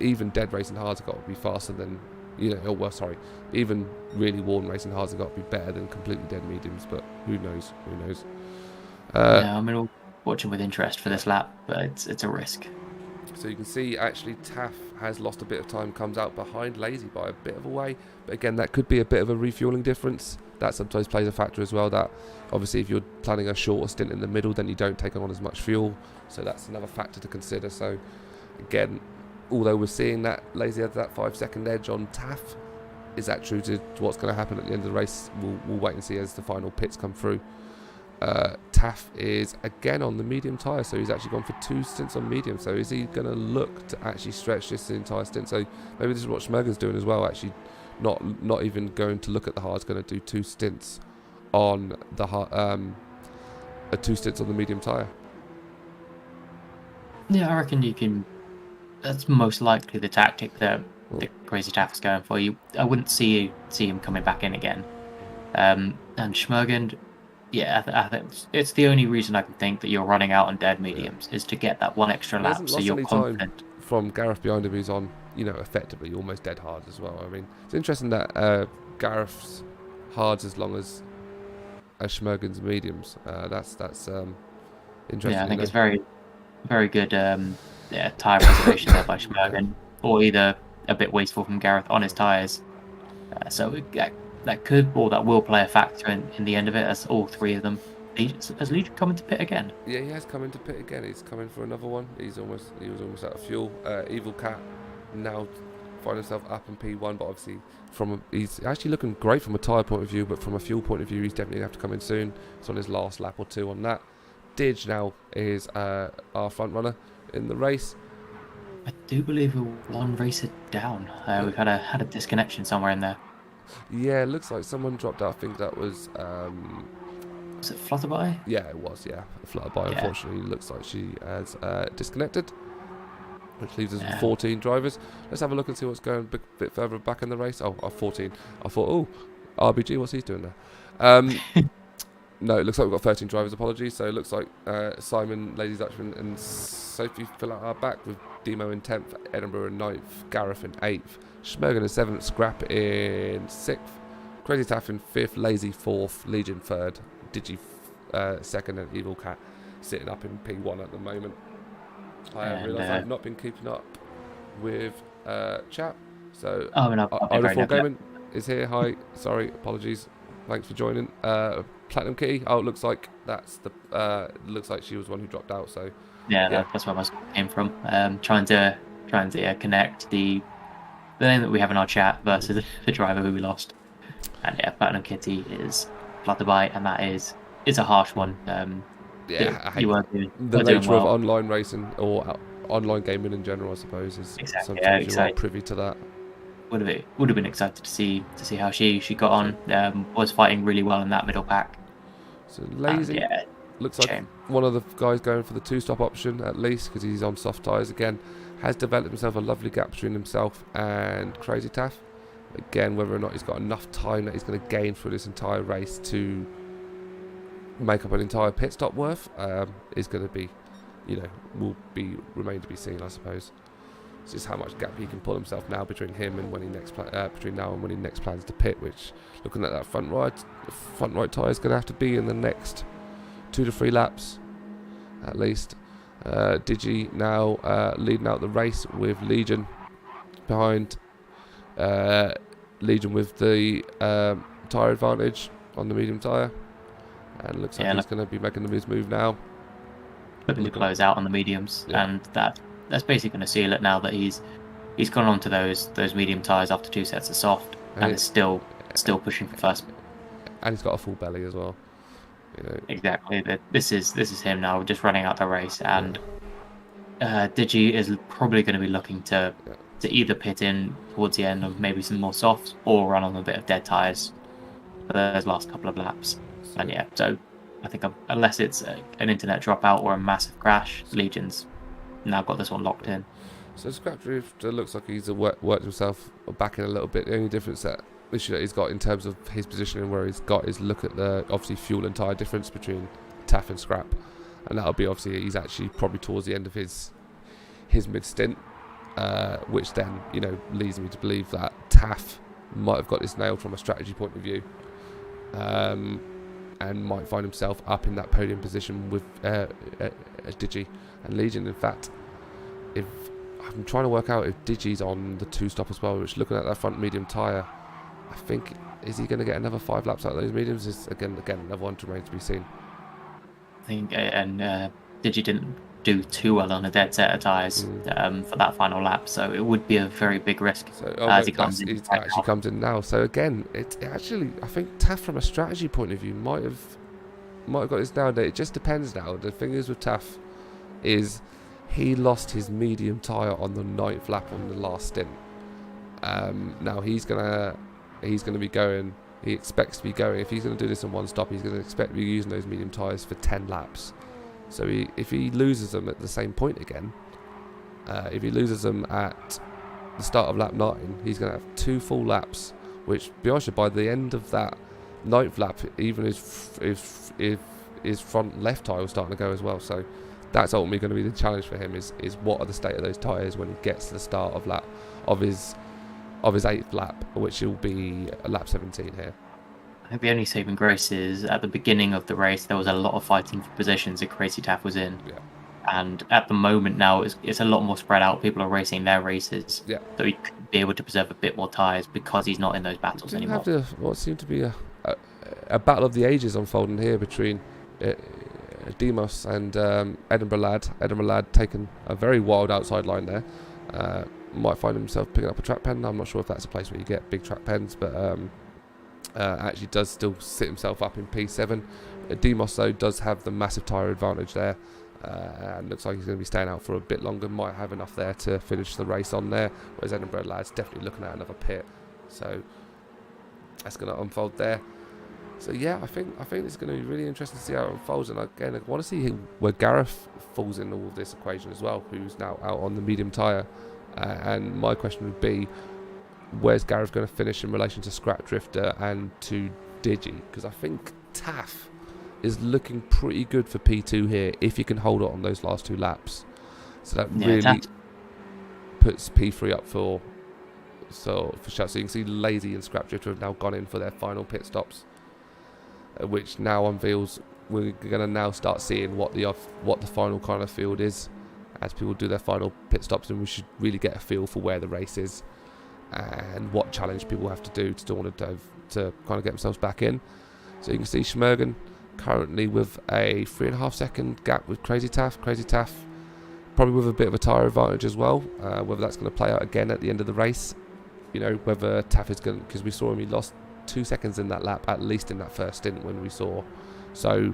A: even dead racing hards have got to be faster than even really worn racing hards have got to be better than completely dead mediums. But who knows?
B: We'll watch him with interest for this lap, but it's a risk.
A: So you can see actually Taff has lost a bit of time, comes out behind Lazy by a bit of a way, but again that could be a bit of a refueling difference. That sometimes plays a factor as well. That obviously if you're planning a shorter stint in the middle, then you don't take on as much fuel, so that's another factor to consider. So again, although we're seeing that Lazy had that 5-second edge on Taff, is that true to what's going to happen at the end of the race? We'll wait and see as the final pits come through. Taff is again on the medium tyre, so he's actually gone for 2 stints on medium. So is he going to look to actually stretch this entire stint? So maybe this is what Schmergen's doing as well, actually not even going to look at the hards, going to do 2 stints on the 2 stints on the medium tyre.
B: I reckon you can. That's most likely the tactic that the Crazy Taff is going for. I wouldn't see him coming back in again. And Schmergen, I think it's the only reason I can think that you're running out on dead mediums is to get that one extra lap, so you're confident.
A: from Gareth behind him, who's on, effectively almost dead hard as well. I mean, it's interesting that Gareth's hards as long as Schmergen's mediums. That's interesting.
B: Yeah, I think it's very, very good tyre preservation there by Schmergen, or either a bit wasteful from Gareth on his tyres. So that will play a factor in the end of it, as all three of them. Has Legion come into pit again?
A: Yeah, he has come into pit again. He's coming for another one. He was almost out of fuel. Evil Cat now find himself up in P1, but obviously he's actually looking great from a tyre point of view, but from a fuel point of view, he's definitely going to have to come in soon. It's on his last lap or two on that. Didge now is our front runner in the race.
B: I do believe we're one racer down. We've had a disconnection somewhere in there.
A: Yeah, it looks like someone dropped out. I think that was...
B: Was it Flutterby?
A: Yeah, it was, yeah. Flutterby, unfortunately, looks like she has disconnected, which leaves us with 14 drivers. Let's have a look and see what's going a bit further back in the race. 14. I thought, RBG, what's he doing there? No, it looks like we've got 13 drivers, apologies. So it looks like Simon, Lady Dutchman and Sophie fill out our back, with Demo in 10th, Edinburgh in 9th, Gareth in 8th, Schmergen in 7th, Scrap in 6th, Crazy Taff in 5th, Lazy 4th, Legion 3rd, Digi 2nd, and Evil Cat sitting up in P1 at the moment. I realised I've not been keeping up with chat. So Odafall Gaming is here. Hi, sorry, apologies. Thanks for joining. Platinum Kitty. Oh, it looks like that's the. Looks like she was one who dropped out. So
B: yeah. That's where my came from. Trying to connect the name that we have in our chat versus the driver who we lost. And Platinum Kitty is Flutterby, and that is a harsh one.
A: I hate the nature of online racing or online gaming in general, I suppose, is sometimes you aren't privy to that.
B: Would have been excited to see how she got on. Was fighting really well in that middle pack.
A: So Lazy looks like one of the guys going for the two-stop option, at least, because he's on soft tyres again. Has developed himself a lovely gap between himself and Crazy Taff. Again, whether or not he's got enough time that he's going to gain through this entire race to make up an entire pit stop worth is going to be, remain to be seen, I suppose. It's just how much gap he can pull himself now between him and when he between now and when he next plans to pit. Which, looking at that front right tyre, is going to have to be in the next 2 to 3 laps, at least. Digi now leading out the race with Legion behind. Legion with the tyre advantage on the medium tyre, and looks like he's going to be making his move now.
B: Looking to close out on the mediums, and that's basically going to seal it now that he's gone on to those medium tyres after 2 sets of soft, and is still pushing for first.
A: And he's got a full belly as well.
B: Exactly. This is him now, just running out the race, and Digi is probably going to be looking to either pit in towards the end of maybe some more softs, or run on a bit of dead tyres for those last couple of laps. And so I think unless it's an internet dropout or a massive crash, Legion's now got this one locked in.
A: So Scrap Drifter looks like he's worked himself back in a little bit. The only difference issue that he's got in terms of his positioning where he's got is look at the obviously fuel and tyre difference between Taff and Scrap, and that'll be obviously he's actually probably towards the end of his mid stint. Which then, leads me to believe that Taff might have got this nailed from a strategy point of view, and might find himself up in that podium position with Digi and Legion. In fact, if I'm trying to work out if Digi's on the 2-stop as well, which looking at that front medium tyre, I think, is he going to get another 5 laps out of those mediums? Is again another one to remain to be seen.
B: I think, and Digi didn't do too well on a dead set of tyres for that final lap, so it would be a very big risk as he comes in.
A: It actually comes in now. So again, it actually, I think Taff from a strategy point of view might have got this down. It just depends now. The thing is with Taff is he lost his medium tyre on the 9th lap on the last stint. Now he's gonna be going. He expects to be going. If he's going to do this in one stop, he's going to expect to be using those medium tyres for 10 laps. So if he loses them at the same point again, if he loses them at the start of lap 9, he's going to have 2 full laps, which, to be honest, by the end of that 9th lap, even his front left tyre was starting to go as well. So that's ultimately going to be the challenge for him. Is what are the state of those tyres when he gets to the start of his 8th lap, which will be lap 17 here.
B: I think the only saving grace is at the beginning of the race there was a lot of fighting for positions that Crazy Taff was in.
A: Yeah.
B: And at the moment now it's a lot more spread out. People are racing their races.
A: Yeah.
B: So he could be able to preserve a bit more tyres because he's not in those battles anymore.
A: What seemed to be a battle of the ages unfolding here between Demos and Edinburgh Lad. Edinburgh Lad taking a very wild outside line there. Might find himself picking up a track pen. I'm not sure if that's a place where you get big track pens, but actually does still sit himself up in P7. Demos though does have the massive tyre advantage there, and looks like he's going to be staying out for a bit longer. Might have enough there to finish the race on there, whereas Edinburgh Lad's definitely looking at another pit. So that's going to unfold there. So yeah, I think it's going to be really interesting to see how it unfolds. And again, I want to see where Gareth falls in all of this equation as well, who's now out on the medium tyre. And my question would be, where's Gareth going to finish in relation to Scrap Drifter and to Digi? Because I think Taff is looking pretty good for P2 here if he can hold it on those last 2 laps. So that really puts P3 up for shout. So you can see Lazy and Scrap Drifter have now gone in for their final pit stops, which now unveils we're going to now start seeing what the final kind of field is as people do their final pit stops, and we should really get a feel for where the race is and what challenge people have to do to want to kind of get themselves back in. So you can see Schmergen currently with a 3.5 second gap with Crazy Taff. Crazy Taff probably with a bit of a tyre advantage as well. Whether that's going to play out again at the end of the race, you know, whether Taff is going, because we saw him, he lost 2 seconds in that lap, at least in that first stint when we saw. So,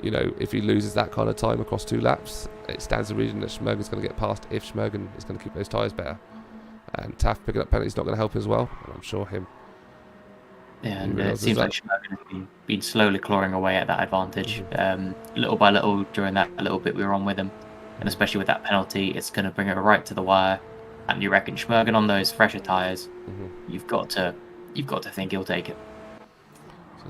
A: you know, if he loses that kind of time across 2 laps, it stands to reason that Schmergen's going to get past if Schmergen is going to keep those tyres better. And Taff picking up penalties is not going to help as well, and I'm sure him.
B: Yeah, and it seems like Schmergen has been slowly clawing away at that advantage, little by little during that little bit we were on with him. And especially with that penalty, it's going to bring it right to the wire. And you reckon Schmergen on those fresher tyres, you've got to think he'll take it.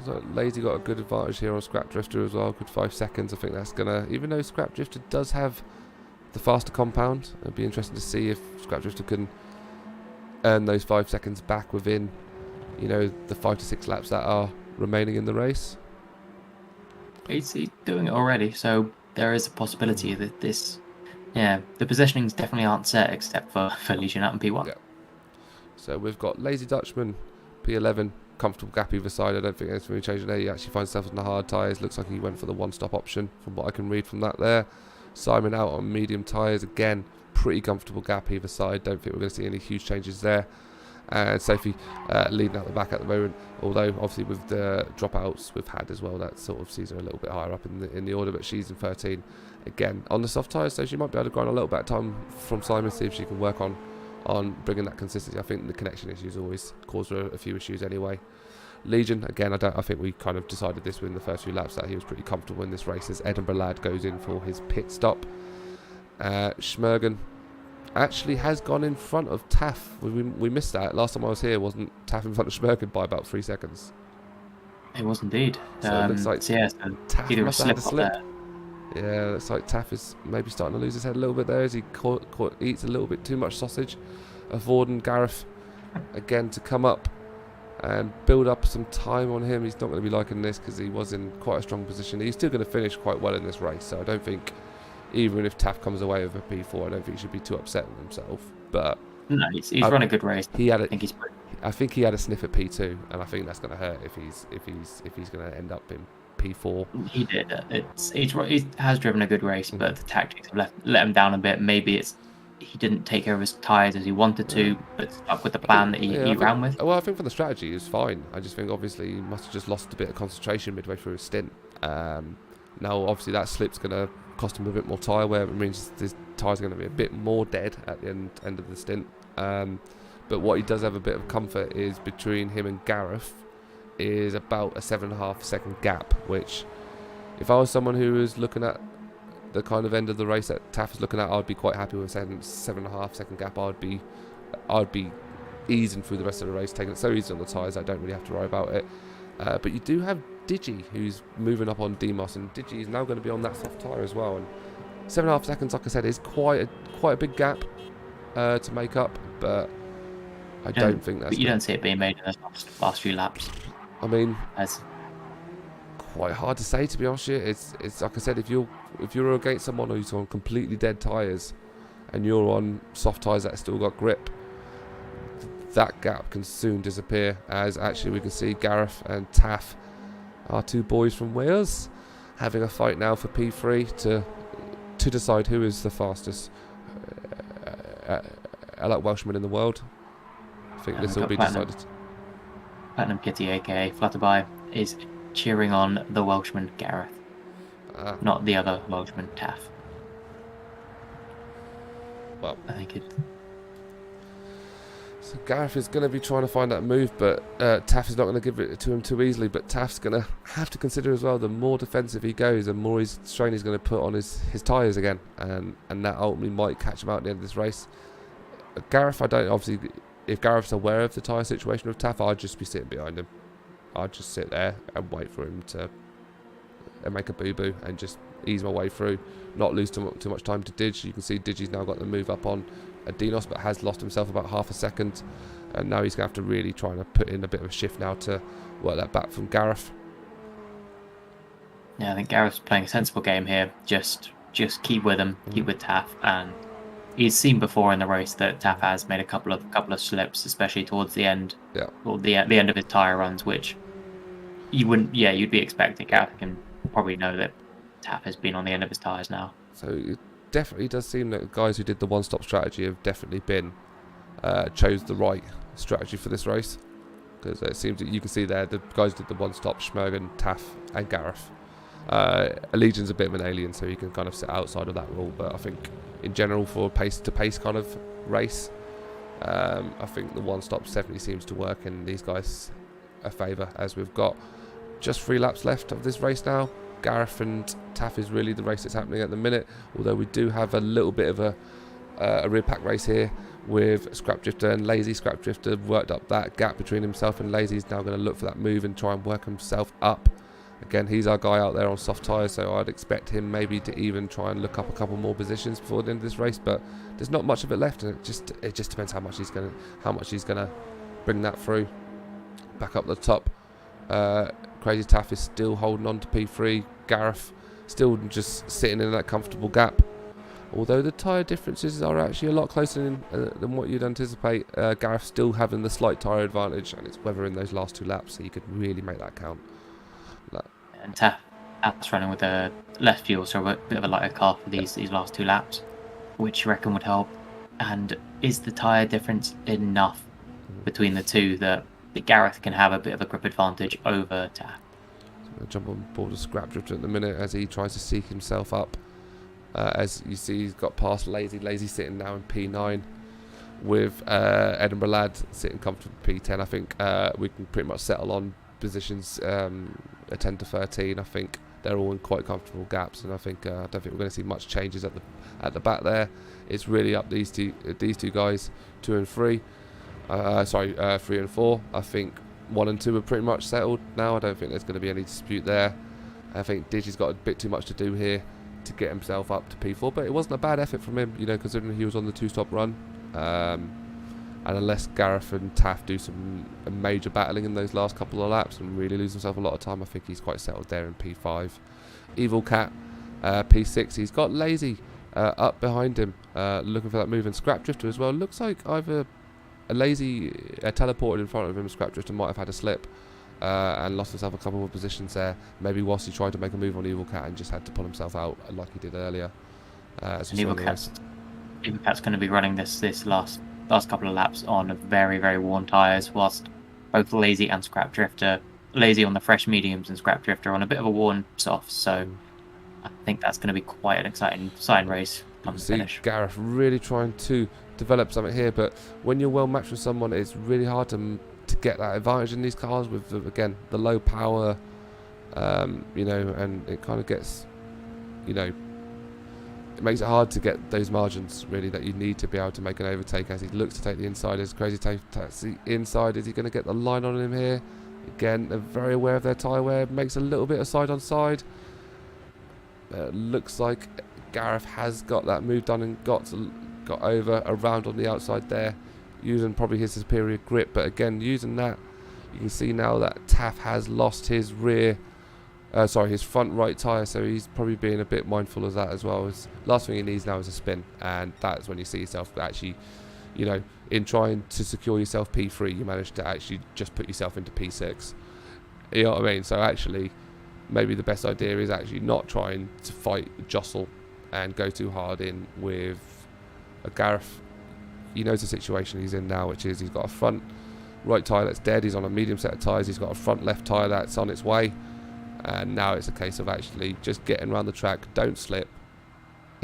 A: So Lazy got a good advantage here on Scrap Drifter as well, good 5 seconds. I think that's gonna, even though Scrap Drifter does have the faster compound, it'd be interesting to see if Scrap Drifter can earn those 5 seconds back within, you know, the 5 to 6 laps that are remaining in the race.
B: He's doing it already, so there is a possibility that this, the positionings definitely aren't set except for Legion out in P1.
A: Yeah. So we've got Lazy Dutchman, P11, comfortable gap either side. I don't think anything really changed there. He actually finds himself on the hard tyres. Looks like he went for the one-stop option from what I can read from that there. Simon out on medium tyres. Again, pretty comfortable gap either side. Don't think we're going to see any huge changes there. And Sophie leading out the back at the moment. Although, obviously, with the dropouts we've had as well, that sort of sees her a little bit higher up in the order. But she's in 13. Again, on the soft tyres, so she might be able to grind a little bit of time from Simon, see if she can work on bringing that consistency. I think the connection issues always cause her a few issues anyway. Legion, again, I think we kind of decided this within the first few laps that he was pretty comfortable in this race as Edinburgh Lad goes in for his pit stop. Schmergen actually has gone in front of Taff. We missed that. Last time I was here, wasn't Taff in front of Schmergen by about 3 seconds?
B: It was indeed.
A: So it looks like Taff
B: either
A: must have had a slip. Yeah, looks like Taff is maybe starting to lose his head a little bit there as he eats a little bit too much sausage. Avoiding Gareth again to come up and build up some time on him. He's not going to be liking this because he was in quite a strong position. He's still going to finish quite well in this race, so I don't think, even if Taff comes away with a P4, I don't think he should be too upset with himself. But
B: no, he's run a good race.
A: I think he had a sniff at P2, and I think that's going to hurt if he's going to end up in P4.
B: He did. He has driven a good race, but the tactics have let him down a bit. Maybe he didn't take care of his tyres as he wanted to, but stuck with the plan that he ran with.
A: Well, I think for the strategy, he was fine. I just think obviously he must have just lost a bit of concentration midway through his stint. Now, obviously, that slip's going to cost him a bit more tyre wear. It means his tyres are going to be a bit more dead at the end of the stint. But what he does have a bit of comfort is between him and Gareth is about a 7.5 second gap, which if I was someone who was looking at the kind of end of the race that Taff is looking at, I'd be quite happy with a 7.5 second gap. I'd be easing through the rest of the race, taking it so easy on the tyres I don't really have to worry about it. But you do have Digi, who's moving up on Demos, and Digi is now going to be on that soft tyre as well. And 7.5 seconds, like I said, is quite a big gap to make up, but I don't think that's.
B: But you don't see it being made in the last few laps.
A: I mean,
B: As
A: quite hard to say, to be honest. It's like I said, if you're against someone who's on completely dead tyres, and you're on soft tyres that still got grip, that gap can soon disappear. As actually we can see Gareth and Taff, our two boys from Wales, having a fight now for P3 to decide who is the fastest Welshman in the world. I think this will be decided.
B: Platinum Kitty, aka Flutterby, is cheering on the Welshman Gareth, not the other Welshman Taff.
A: Well,
B: I think it.
A: So Gareth is going to be trying to find that move, but Taff is not going to give it to him too easily. But Taff's going to have to consider as well, the more defensive he goes, the more strain he's going to put on his tyres again, and that ultimately might catch him out at the end of this race. Gareth, I don't obviously. If Gareth's aware of the tyre situation with Taff, I'd just be sitting behind him. I'd just sit there and wait for him to make a boo-boo and just ease my way through, not lose too much time to Dig. You can see Digi's now got the move up on Dinos, but has lost himself about half a second, and now he's going to have to really try and put in a bit of a shift now to work that back from Gareth.
B: Yeah, I think Gareth's playing a sensible game here. Just keep with him, keep with Taff, and he's seen before in the race that Taff has made a couple of slips, especially towards the end, or the end of his tyre runs, which you'd be expecting. Gareth can probably know that Taff has been on the end of his tyres now.
A: So it definitely does seem that guys who did the one-stop strategy have definitely chose the right strategy for this race, because it seems that you can see there the guys who did the one-stop, Schmergen, Taff and Gareth. Allegion's a bit of an alien, so he can kind of sit outside of that rule, but I think in general for a pace-to-pace kind of race, I think the one-stop definitely seems to work in these guys' a favour, as we've got just 3 laps left of this race now. Gareth and Taff is really the race that's happening at the minute, although we do have a little bit of a rear pack race here with Scrap Drifter and Lazy. Scrap Drifter worked up that gap between himself and Lazy. He's now going to look for that move and try and work himself up. Again, he's our guy out there on soft tyres, so I'd expect him maybe to even try and look up a couple more positions before the end of this race, but there's not much of it left, and it just depends how much he's gonna bring that through. Back up the top, Crazy Taff is still holding on to P3. Gareth still just sitting in that comfortable gap, although the tyre differences are actually a lot closer than what you'd anticipate. Gareth still having the slight tyre advantage, and it's whether in those last 2 laps so you could really make that count.
B: And Taff's running with a less fuel, so a bit of a lighter car for these last 2 laps, which you reckon would help. And is the tyre difference enough between the two that Gareth can have a bit of a grip advantage over Taff?
A: So I'm going to jump on board a Scrap Drifter at the minute as he tries to seek himself up. As you see, he's got past Lazy sitting now in P9, with Edinburgh Lad sitting comfortably P10. I think we can pretty much settle on positions a 10 to 13. I think they're all in quite comfortable gaps, and I don't think we're going to see much changes at the back there. It's really up these two guys, 2 and 3. 3 and 4. I think 1 and 2 are pretty much settled now. I don't think there's going to be any dispute there. I think Digi's got a bit too much to do here to get himself up to P4, but it wasn't a bad effort from him, considering he was on the 2-stop run. And unless Gareth and Taff do some major battling in those last couple of laps and really lose himself a lot of time, I think he's quite settled there in P5. Evil Cat, P6. He's got Lazy up behind him, looking for that move, and Scrap Drifter as well. Looks like either a Lazy teleported in front of him. Scrap Drifter might have had a slip and lost himself a couple of positions there. Maybe whilst he tried to make a move on Evil Cat and just had to pull himself out like he did earlier.
B: Evil Cat's going to be running this last couple of laps on very, very worn tyres, whilst both Lazy and Scrap Drifter, Lazy on the fresh mediums and Scrap Drifter on a bit of a worn soft. So I think that's going to be quite an exciting race come the finish.
A: Gareth really trying to develop something here, but when you're well matched with someone, it's really hard to get that advantage in these cars with, again, the low power, and it kind of gets, it makes it hard to get those margins really that you need to be able to make an overtake. As he looks to take the inside, as Crazy takes the inside, is he going to get the line on him here? Again, they're very aware of their tyre wear. Makes a little bit of side on side. Looks like Gareth has got that move done and got over around on the outside there, using probably his superior grip. But again, using that, you can see now that Taff has lost his his front right tyre, so he's probably being a bit mindful of that as well. Last thing he needs now is a spin, and that's when you see yourself actually, in trying to secure yourself P3, you manage to actually just put yourself into P6. You know what I mean? So actually, maybe the best idea is actually not trying to jostle and go too hard in with a Gareth. He knows the situation he's in now, which is he's got a front right tyre that's dead, he's on a medium set of tyres, he's got a front left tyre that's on its way, and now it's a case of actually just getting around the track, don't slip,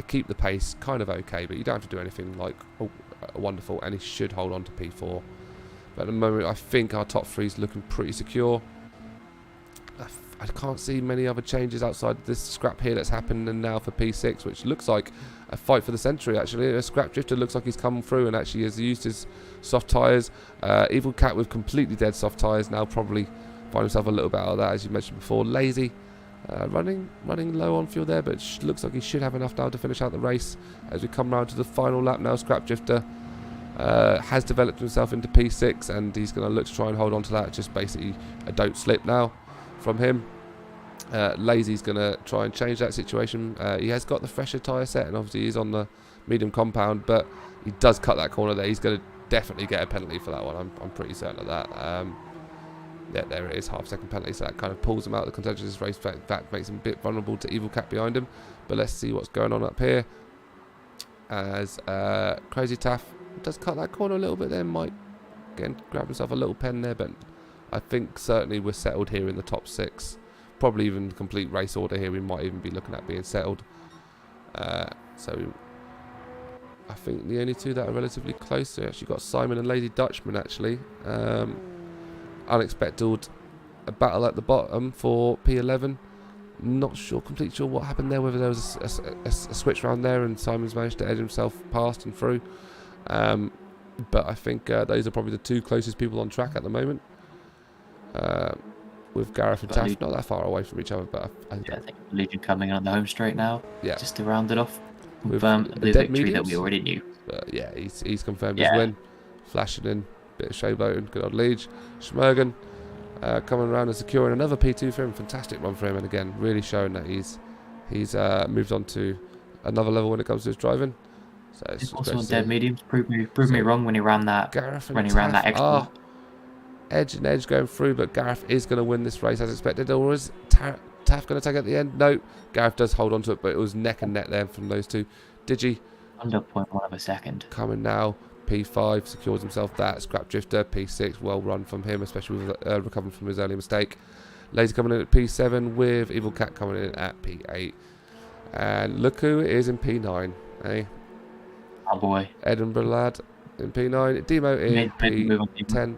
A: keep the pace kind of okay, but you don't have to do anything like wonderful, and he should hold on to P4. But at the moment I think our top three is looking pretty secure. I can't see many other changes outside this scrap here that's happening now for P6, which looks like a fight for the century actually. A Scrap Drifter looks like he's come through and actually has used his soft tyres. Evil Cat with completely dead soft tyres now probably find himself a little bit out of that, as you mentioned before. Lazy running low on fuel there, but looks like he should have enough now to finish out the race. As we come round to the final lap now, Scrap Drifter has developed himself into P6, and he's going to look to try and hold on to that. Just basically a don't slip now from him. Lazy's going to try and change that situation. He has got the fresher tyre set, and obviously he's on the medium compound, but he does cut that corner there. He's going to definitely get a penalty for that one. I'm pretty certain of that. Yeah, there it is, half-second penalty, so that kind of pulls him out of the contention of this race. That makes him a bit vulnerable to Evil Cat behind him. But let's see what's going on up here. As Crazy Taff does cut that corner a little bit there, might again grab himself a little pen there, but I think certainly we're settled here in the top 6. Probably even complete race order here, we might even be looking at being settled. So I think the only two that are relatively close, so we actually got Simon and Lady Dutchman actually. Unexpected a battle at the bottom for P11. Not completely sure what happened there, whether there was a switch round there and Simon's managed to edge himself past and through. But I think those are probably the two closest people on track at the moment. With Gareth and Taff not that far away from each other, but I
B: think Legion coming on the home straight now.
A: Yeah.
B: Just to round it off.
A: With
B: the victory mediums that we already knew.
A: But yeah, he's confirmed his win. Flashing in, bit of showboating, good old Liege. Schmergen coming around and securing another P2 for him. Fantastic run for him, and again, really showing that he's moved on to another level when it comes to his driving. So it's
B: also on dead mediums. Prove me wrong when he ran that. When he ran that extra.
A: Edge and edge going through, but Gareth is going to win this race as expected. Or is Taff going to take it at the end? No, Gareth does hold on to it, but it was neck and neck there from those two. Digi
B: under 0.1 of a second.
A: Coming now, P5 secures himself that. Scrap Drifter, P6, well run from him, especially with recovering from his early mistake. Lazy coming in at P7 with Evil Cat coming in at P8. And look who is in P9, eh?
B: Oh boy.
A: Edinburgh lad in P9. Demo in P10.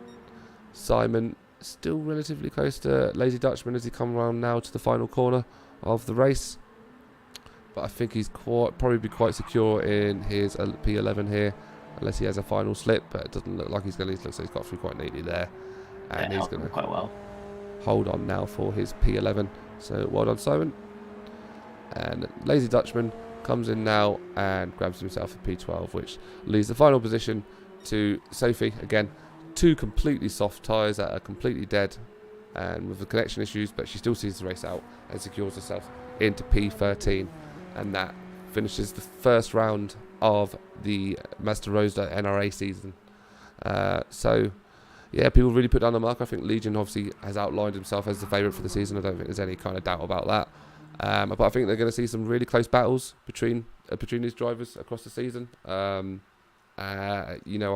A: Simon still relatively close to Lazy Dutchman as he comes around now to the final corner of the race. But I think he's probably be quite secure in his P11 here, unless he has a final slip. But it doesn't look like he's going to. Looks like he's got through quite neatly there, and he's going to
B: quite well
A: hold on now for his P11. So well done, Simon. And Lazy Dutchman comes in now and grabs himself a P12, which leaves the final position to Sophie again. Two completely soft tyres that are completely dead and with the connection issues, but she still sees the race out and secures herself into P13, and that finishes the first round of the Mazda Roadster NR-A season. So yeah, people really put down the mark. I think Legion obviously has outlined himself as the favourite for the season. I don't think there's any kind of doubt about that. But I think they're going to see some really close battles between these drivers across the season. I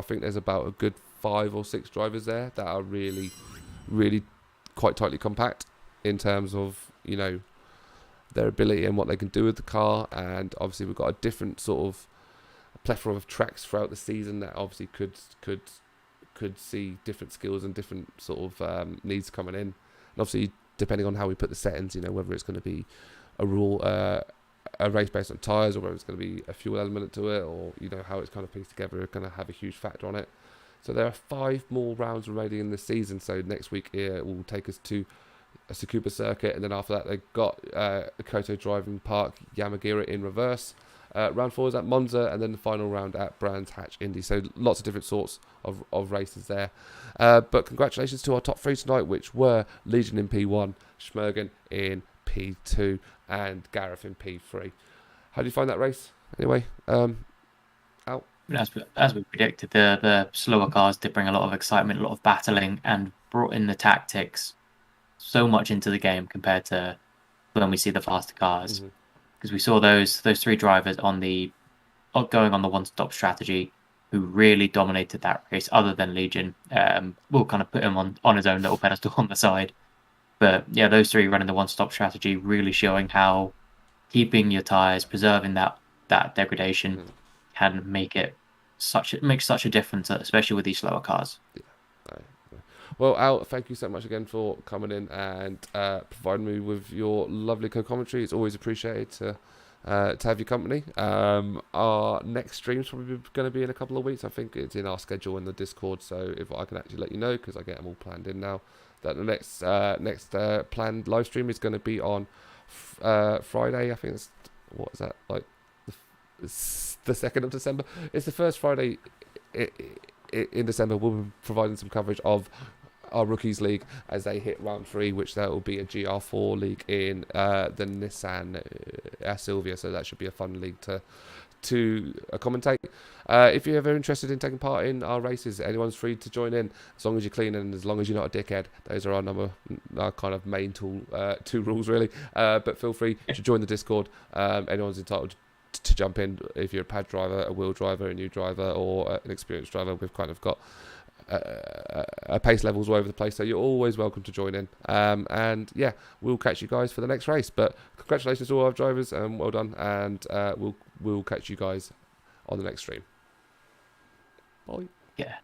A: think there's about a good 5 or 6 drivers there that are really, really quite tightly compact in terms of, their ability and what they can do with the car. And obviously we've got a different sort of plethora of tracks throughout the season that obviously could see different skills and different sort of needs coming in. And obviously, depending on how we put the settings, whether it's going to be a race based on tyres, or whether it's going to be a fuel element to it, or how it's kind of pieced together, are going to have a huge factor on it. So there are 5 more rounds remaining in the season. So next week it will take us to a Tsukuba circuit, and then after that they've got Koto Driving Park, Yamagira in reverse. Round 4 is at Monza, and then the final round at Brands Hatch Indy. So lots of different sorts of races there. But congratulations to our top 3 tonight, which were Legion in P1, Schmergen in P2, and Gareth in P3. How do you find that race? Anyway, out.
B: As we predicted, the slower cars did bring a lot of excitement, a lot of battling, and brought in the tactics so much into the game compared to when we see the faster cars. Because we saw those 3 drivers going on the one-stop strategy who really dominated that race, other than Legion. We'll kind of put him on his own little pedestal on the side. But yeah, those 3 running the one-stop strategy, really showing how keeping your tyres, preserving that degradation can make such a difference, especially with these slower cars.
A: Well, Al, thank you so much again for coming in and providing me with your lovely co-commentary. It's always appreciated to have your company. Our next stream's probably going to be in a couple of weeks. I think it's in our schedule in the Discord, so if I can actually let you know, because I get them all planned in now, that the next planned live stream is going to be on Friday. I think it's, what is that, like the 2nd of December? It's the first Friday in December. We'll be providing some coverage of our Rookies League as they hit round 3, which that will be a GR4 league in the Nissan Silvia. So that should be a fun league to commentate. If you're ever interested in taking part in our races, anyone's free to join in, as long as you're clean and as long as you're not a dickhead. Those are our kind of main 2 rules, really. But feel free to join the Discord. Anyone's entitled to jump in. If you're a pad driver, a wheel driver, a new driver, or an experienced driver, we've kind of got pace levels all over the place, so you're always welcome to join in. And yeah, we'll catch you guys for the next race. But congratulations to all our drivers, and well done. And we'll catch you guys on the next stream. Bye.
B: Yeah.